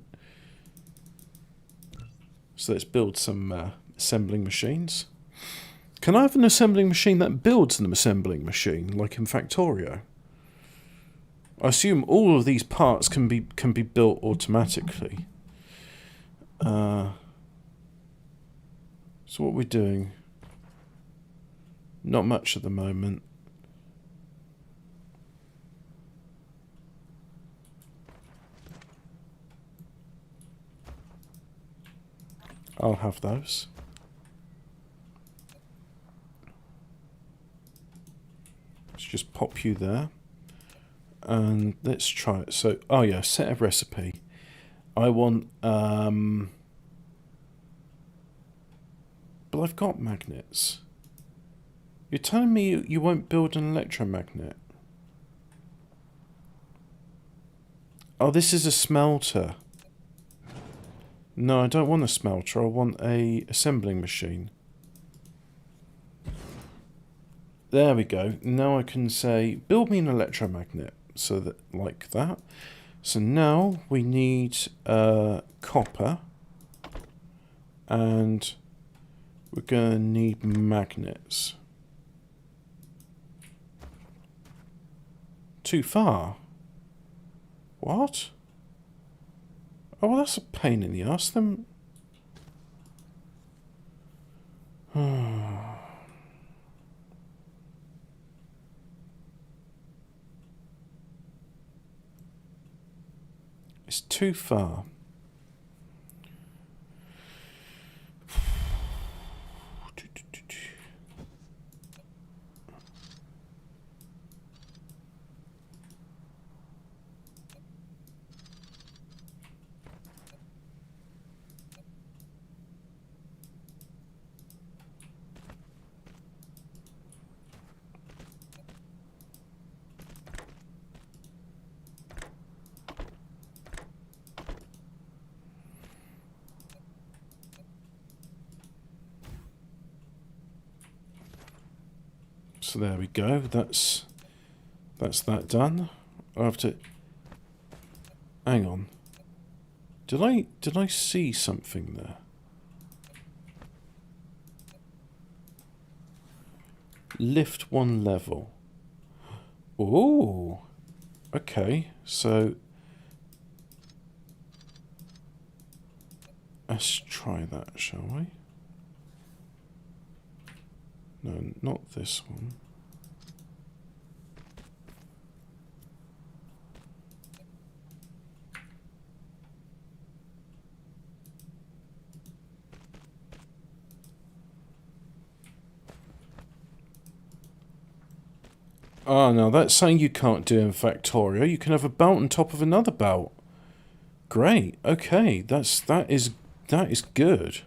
So let's build some assembling machines. Can I have an assembling machine that builds an assembling machine, like in Factorio? I assume all of these parts can be built automatically. So what we're doing? Not much at the moment. I'll have those. Let's just pop you there. And let's try it. So, oh yeah, set a recipe. I want, but I've got magnets. You're telling me you won't build an electromagnet? Oh, this is a smelter. No, I don't want a smelter. I want a assembling machine. There we go. Now I can say, build me an electromagnet. So that, like that. So now we need copper. And we're going to need magnets. Too far? What? Oh, well, that's a pain in the ass. Then. It's too far. So there we go. That's that done. I have to... Hang on. Did I see something there? Lift one level. Ooh. Okay, so let's try that, shall we? No, not this one. Oh, no, that's something you can't do in Factorio. You can have a belt on top of another belt. Great. Okay, that is good.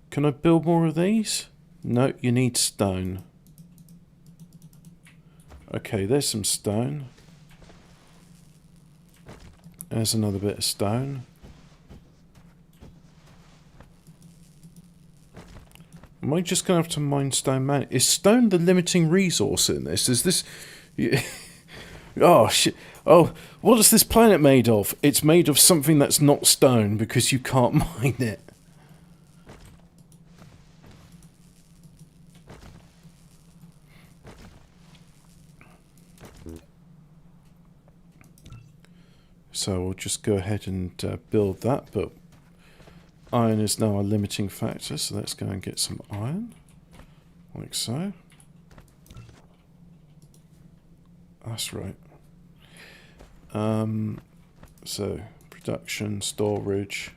Can I build more of these? No, you need stone. Okay, there's some stone. There's another bit of stone. Am I just going to have to mine stone man? Is stone the limiting resource in this? Is this... Oh, shit. Oh, what is this planet made of? It's made of something that's not stone because you can't mine it. So we'll just go ahead and build that, but iron is now a limiting factor, so let's go and get some iron, like so. That's right. So, production, storage.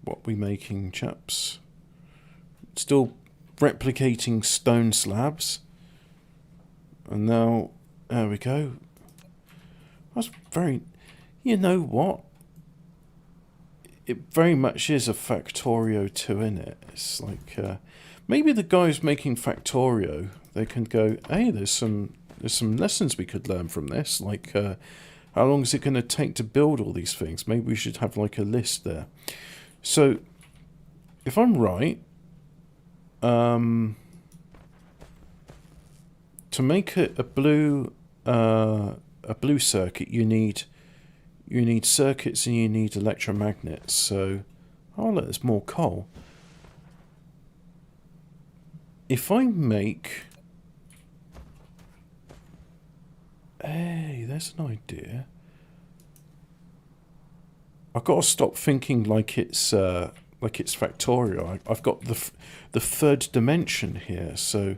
What we making, chaps? Still replicating stone slabs. And now, there we go. That's very... You know what? It very much is a Factorio 2, innit? It's like... maybe the guys making Factorio, they can go, hey, there's some lessons we could learn from this. Like, how long is it going to take to build all these things? Maybe we should have, like, a list there. So, if I'm right... to make it a blue circuit, you need circuits and you need electromagnets. So, oh look, there's more coal. If I make, hey, there's an idea. I've got to stop thinking like it's Factorio. I've got the third dimension here. So,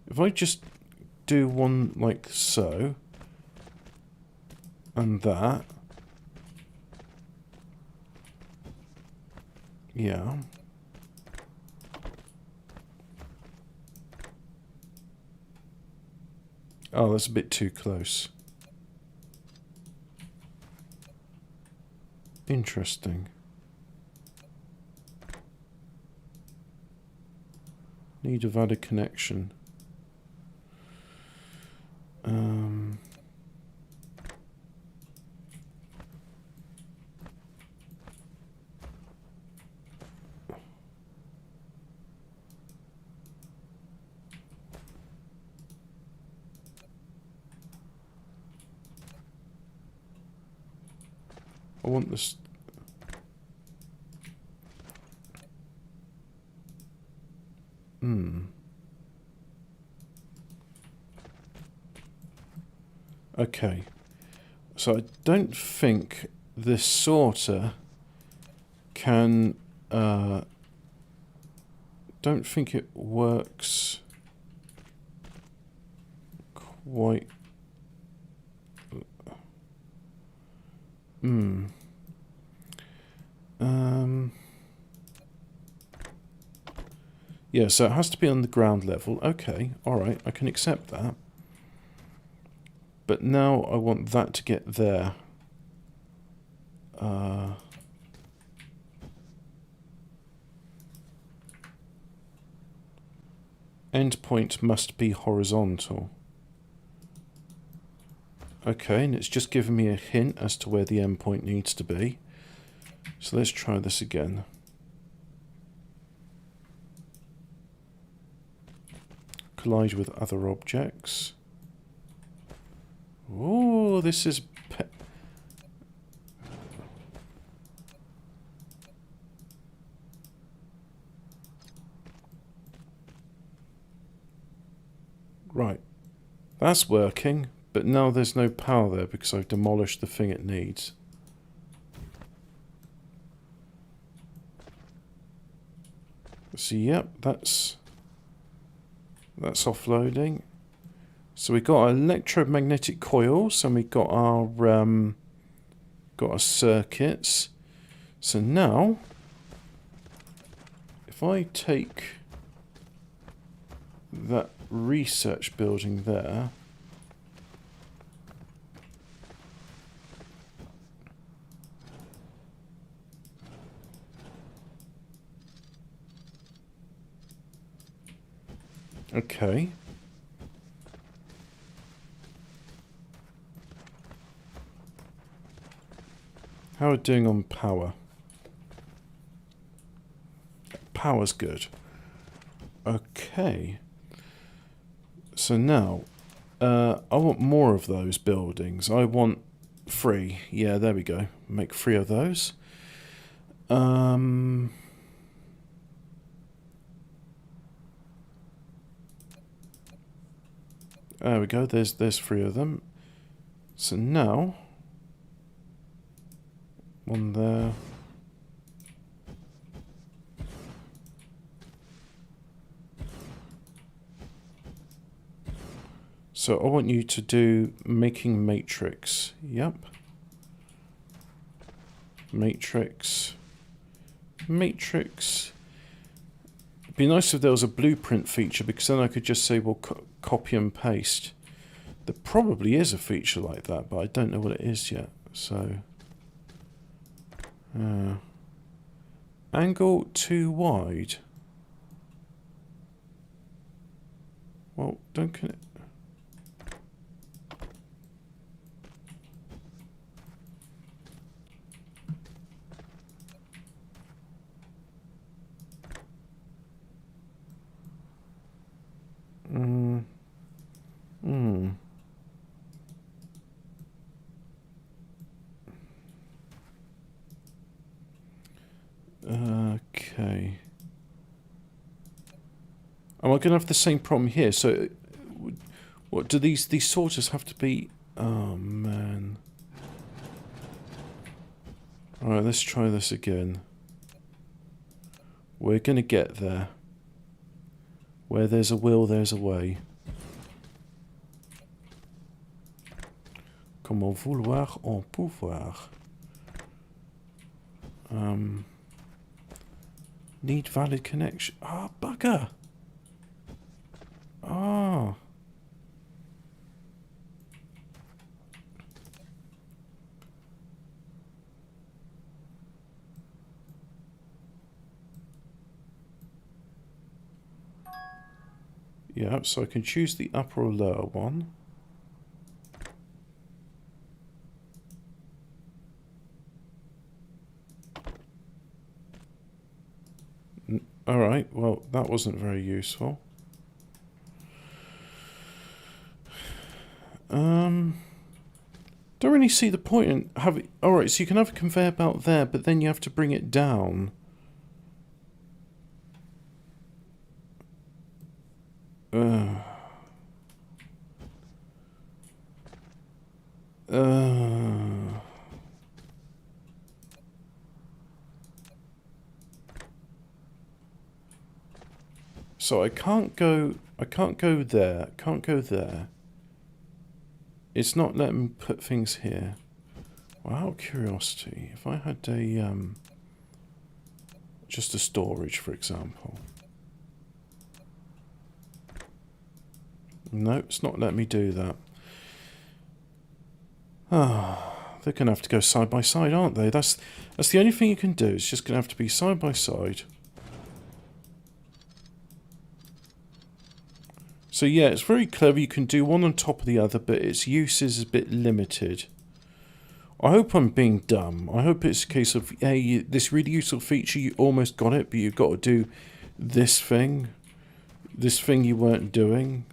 if I just do one like so, and that, yeah. Oh, that's a bit too close. Interesting. Need a valid connection. I want this. Okay. So I don't think this sorter can... don't think it works quite... Yeah, so it has to be on the ground level. Okay, alright, I can accept that. But now I want that to get there. Endpoint must be horizontal. Okay, and it's just giving me a hint as to where the endpoint needs to be. So let's try this again. collide with other objects. Oh, this is... Right. That's working, but now there's no power there because I've demolished the thing it needs. So yep, that's offloading. So we got our electromagnetic coils and we got our circuits. So now if I take that research building there, okay. How are we doing on power? Power's good. Okay. So now, I want more of those buildings. I want 3. Yeah, there we go. Make 3 of those. There we go. There's 3 of them. So now, one there. So I want you to do making matrix. Yep. Matrix. Matrix. It'd be nice if there was a blueprint feature because then I could just say, well, copy and paste. There probably is a feature like that, but I don't know what it is yet. So, angle too wide. Well, don't connect. Okay. Am I going to have the same problem here? So, what do these sorters have to be? Oh man. All right, let's try this again. We're going to get there. Where there's a will, there's a way. Comment vouloir en pouvoir. Need valid connection. Ah, oh, bugger. Ah. Oh. Yeah, so I can choose the upper or lower one. Alright, well, that wasn't very useful. Don't really see the point in having... Alright, so you can have a conveyor belt there, but then you have to bring it down. So I can't go there, can't go there. It's not letting me put things here. Well, out of curiosity, if I had a, just a storage, for example. No, it's not letting me do that. Ah, they're going to have to go side by side, aren't they? That's the only thing you can do. It's just going to have to be side by side. So yeah, it's very clever. You can do one on top of the other, but its use is a bit limited. I hope I'm being dumb. I hope it's a case of, hey, this really useful feature, you almost got it, but you've got to do this thing. this thing you weren't doing.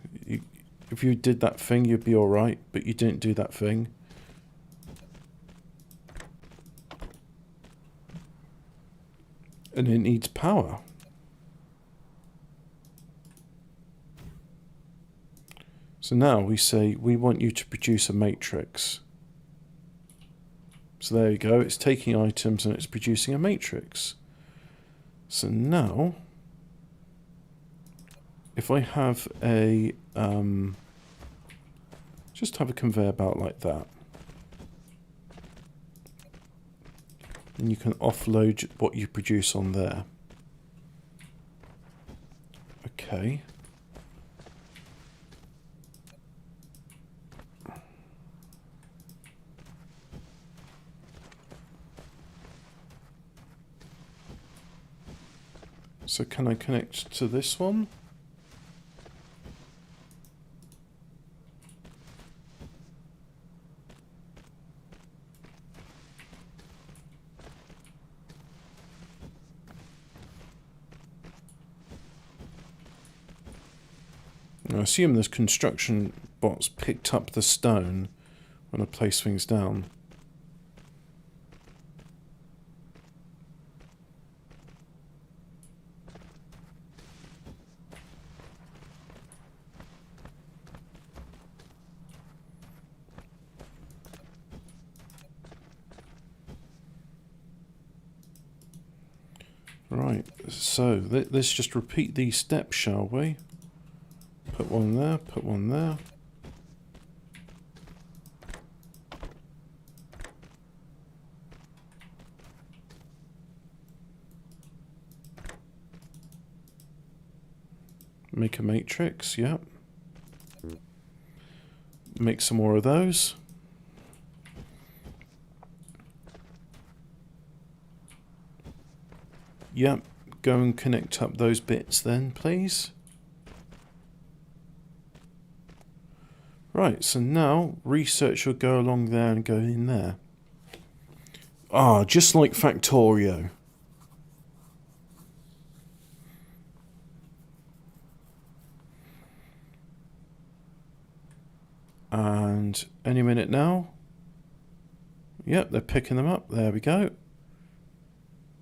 If you did that thing, you'd be alright, but you didn't do that thing. And it needs power. So now we say, we want you to produce a matrix. So there you go, it's taking items and it's producing a matrix. So now, if I have a, just have a conveyor belt like that. And you can offload what you produce on there. Okay. So can I connect to this one? I assume this construction bots picked up the stone when I place things down. Right, so let's just repeat these steps, shall we? Put one there, put one there. Make a matrix, yep. Make some more of those. Yep, go and connect up those bits then, please. Right, so now research will go along there and go in there. Ah, just like Factorio. And any minute now. Yep, they're picking them up. There we go.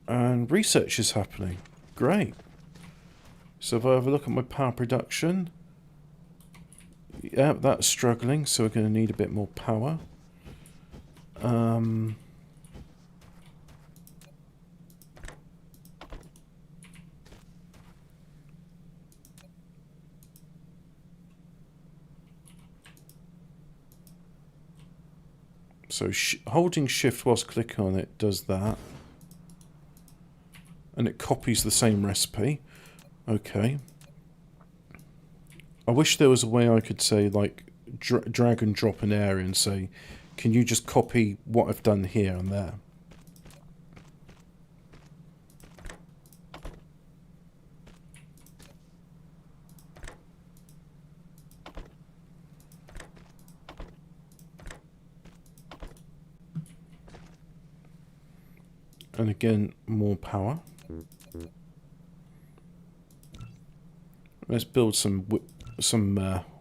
And research is happening. Great. So if I have a look at my power production, yeah, that's struggling, so we're going to need a bit more power. So holding shift whilst clicking on it does that. And it copies the same recipe. Okay. I wish there was a way I could say, like, drag and drop an area and say, can you just copy what I've done here and there? And again, more power. Let's build some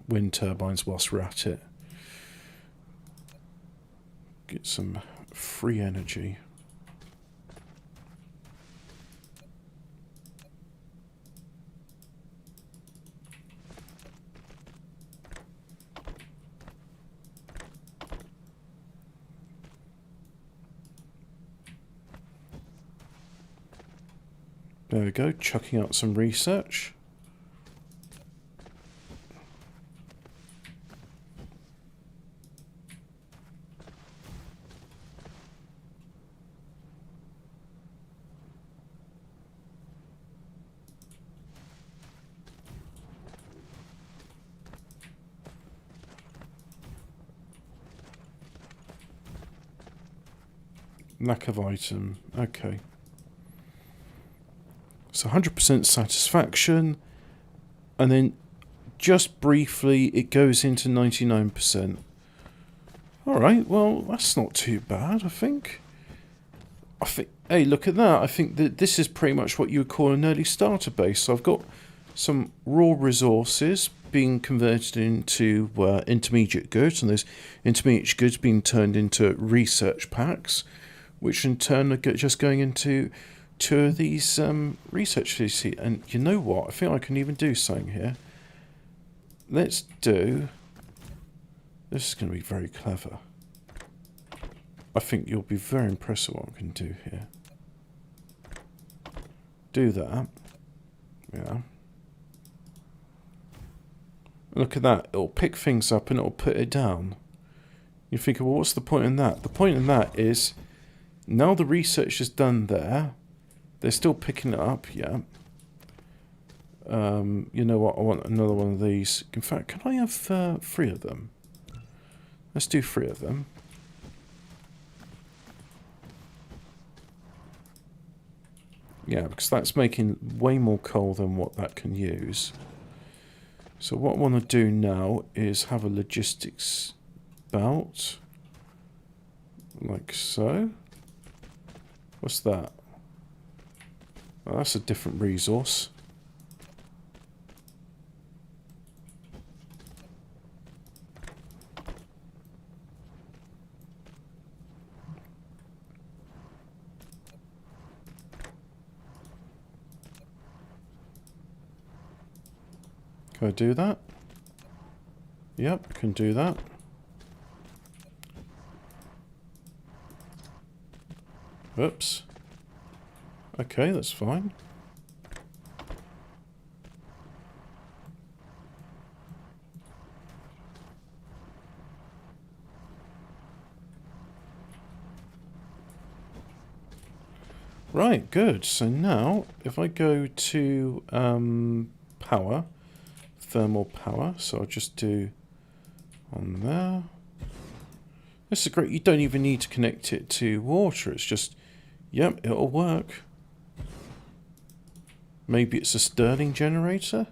wind turbines whilst we're at it. Get some free energy. There we go, chucking out some research. Lack of item, okay. So 100% satisfaction, and then just briefly it goes into 99%. Alright, well that's not too bad, I think. Hey, look at that. I think that this is pretty much what you would call an early starter base. So I've got some raw resources being converted into intermediate goods, and those intermediate goods being turned into research packs, which in turn are just going into two of these research facilities. And you know what? I think I can even do something here. Let's do... This is going to be very clever. I think you'll be very impressed with what I can do here. Do that. Yeah. Look at that. It'll pick things up and it'll put it down. You think, well, what's the point in that? The point in that is, now the research is done there. They're still picking it up, yeah. You know what? I want another one of these. In fact, can I have 3 of them? Let's do 3 of them. Yeah, because that's making way more coal than what that can use. So what I want to do now is have a logistics belt. Like so. What's that? Oh, that's a different resource. Can I do that? Yep, can do that. Oops. Okay, that's fine. Right, good. So now, if I go to power, thermal power, so I'll just do on there. This is great. You don't even need to connect it to water. It's just, yep, it'll work. Maybe it's a Stirling generator.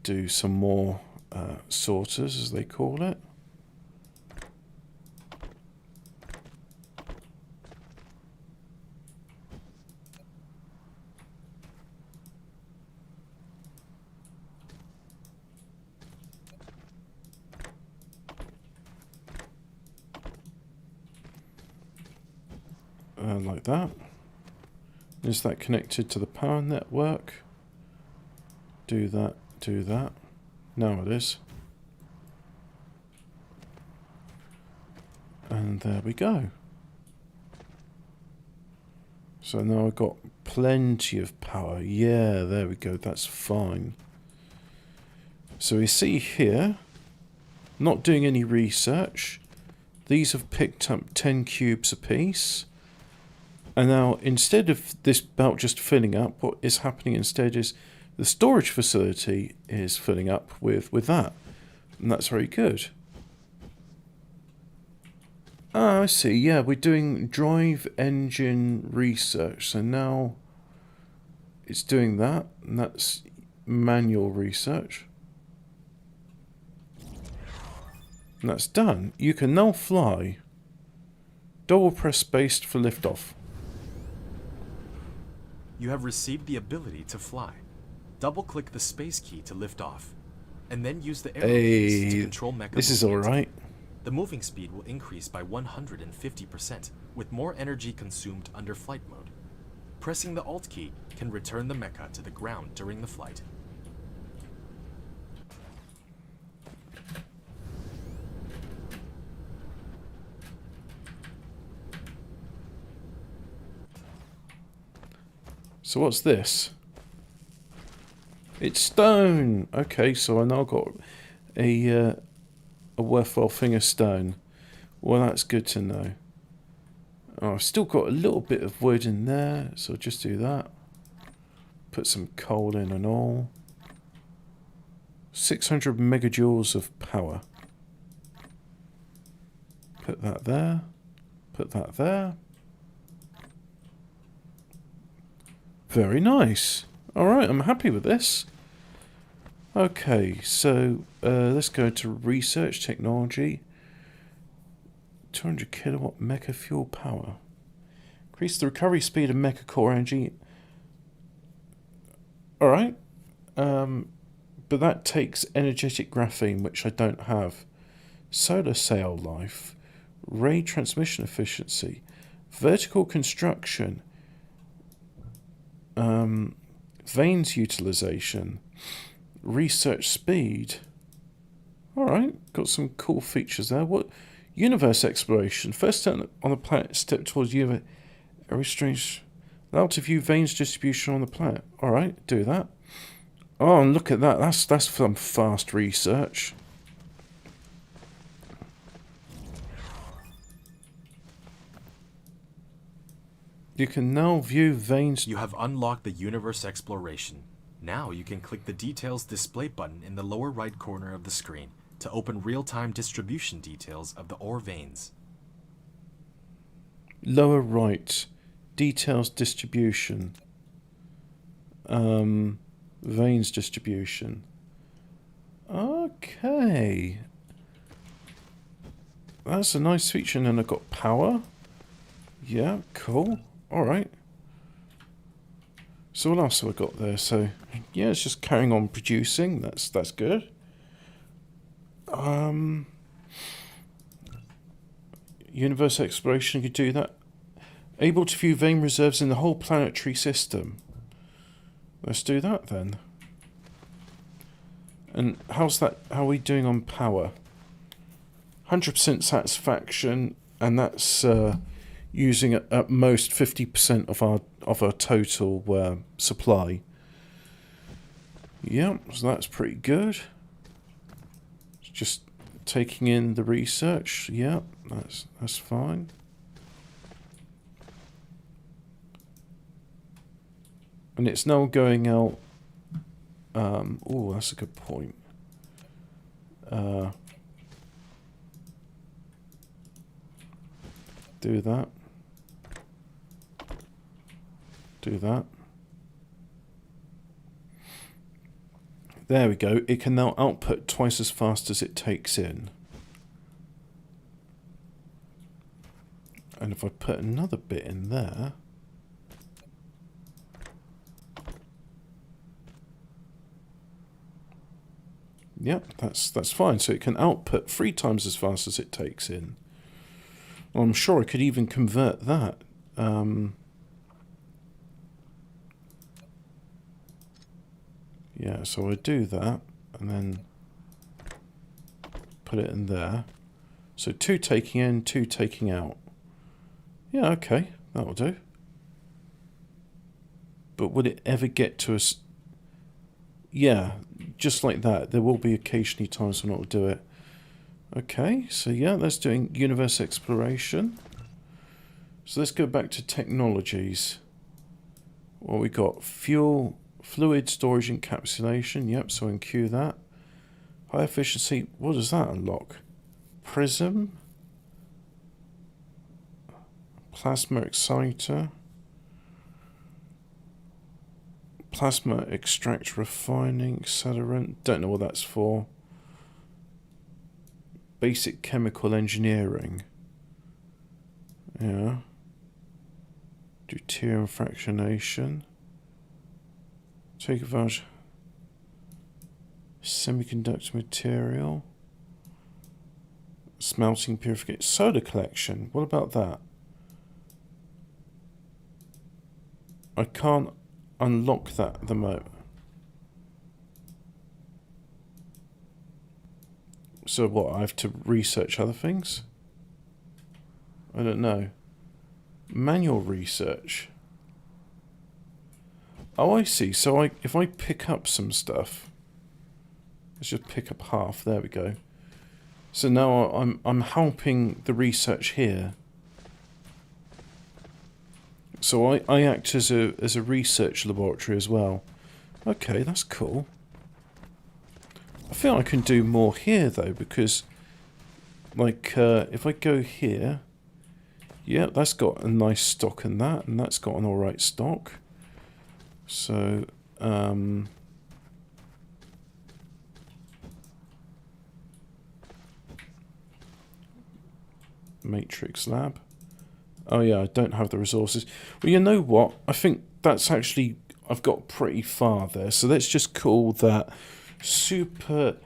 Do some more sorters, as they call it. Like that. Is that connected to the power network? Do that, do that. Now it is. And there we go. So now I've got plenty of power. Yeah, there we go. That's fine. So we see here, not doing any research. These have picked up 10 cubes apiece. And now, instead of this belt just filling up, what is happening instead is the storage facility is filling up with that. And that's very good. Ah, I see. Yeah, we're doing drive engine research. So now it's doing that. And that's manual research. And that's done. You can now fly. Double press space for liftoff. You have received the ability to fly. Double-click the space key to lift off, and then use the arrow keys to control mecha This is movement. alright. The moving speed will increase by 150%, with more energy consumed under flight mode. Pressing the Alt key can return the mecha to the ground during the flight. So what's this? It's stone. Okay, so I now got a worthwhile thing of stone. Well, that's good to know. Oh, I've still got a little bit of wood in there, so I'll just do that. Put some coal in and all. 600 megajoules of power. Put that there. Put that there. Very nice. Alright, I'm happy with this. Okay, so let's go to research technology. 200 kilowatt mecha fuel power. Increase the recovery speed of mecha core energy. Alright. But that takes energetic graphene, which I don't have. Solar cell life. Ray transmission efficiency. Vertical construction. Vanes utilization. Research speed. Alright, got some cool features there. What? Universe exploration. First step on the planet, step towards universe. Every strange. Allow to view Vane's distribution on the planet. Alright, do that. Oh, and look at that. That's some fast research. You can now view Vane's... You have unlocked the universe exploration. Now you can click the details display button in the lower right corner of the screen to open real-time distribution details of the ore veins. Lower right. Details distribution. Vanes distribution. Okay. That's a nice feature. And then I've got power. Yeah, cool. Alright. So what else have I got there? So, yeah, it's just carrying on producing. That's good. Universe exploration, you could do that. Able to view vein reserves in the whole planetary system. Let's do that then. And how's that? How are we doing on power? 100% satisfaction, and that's using at most 50% of our total supply. Yeah, so that's pretty good. Just taking in the research. Yeah, that's fine. And it's now going out. Oh, that's a good point. Do that. Do that. There we go. It can now output twice as fast as it takes in. And if I put another bit in there... Yep, that's fine. So it can output 3 times as fast as it takes in. Well, I'm sure I could even convert that. Yeah, so I do that, and then put it in there. So 2 taking in, 2 taking out. Yeah, okay, that'll do. But would it ever get to us? Yeah, just like that. There will be occasionally times when it will do it. Okay, so yeah, that's doing universe exploration. So let's go back to technologies. What we got? Fuel, fluid storage encapsulation. Yep, so enqueue that. High efficiency. What does that unlock? Prism. Plasma exciter. Plasma extract refining accelerant. Don't know what that's for. Basic chemical engineering. Yeah. Deuterium fractionation. Take advantage. Semiconductor material. Smelting purification. Soda collection. What about that? I can't unlock that at the moment. So what, I have to research other things? I don't know. Manual research. Oh, I see. So if I pick up some stuff, let's just pick up half. There we go. So now I'm helping the research here. So I act as a research laboratory as well. Okay, that's cool. I feel I can do more here though, because like if I go here, yeah, that's got a nice stock in that, and that's got an alright stock. So Matrix lab. Oh yeah, I don't have the resources. Well, you know what? I think that's actually... I've got pretty far there. So let's just call that super...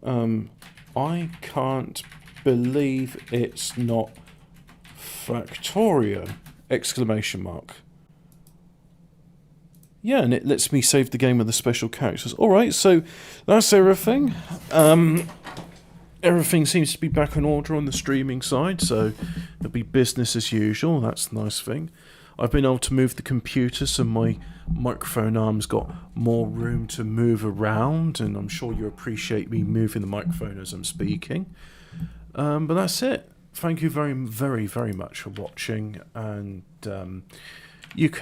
I can't believe it's not Factorio! Exclamation mark. Yeah, and it lets me save the game with the special characters. Alright, so that's everything. Everything seems to be back in order on the streaming side, so it'll be business as usual. That's the nice thing. I've been able to move the computer, so my microphone arm's got more room to move around, and I'm sure you appreciate me moving the microphone as I'm speaking. But that's it. Thank you very, very, very much for watching, and you can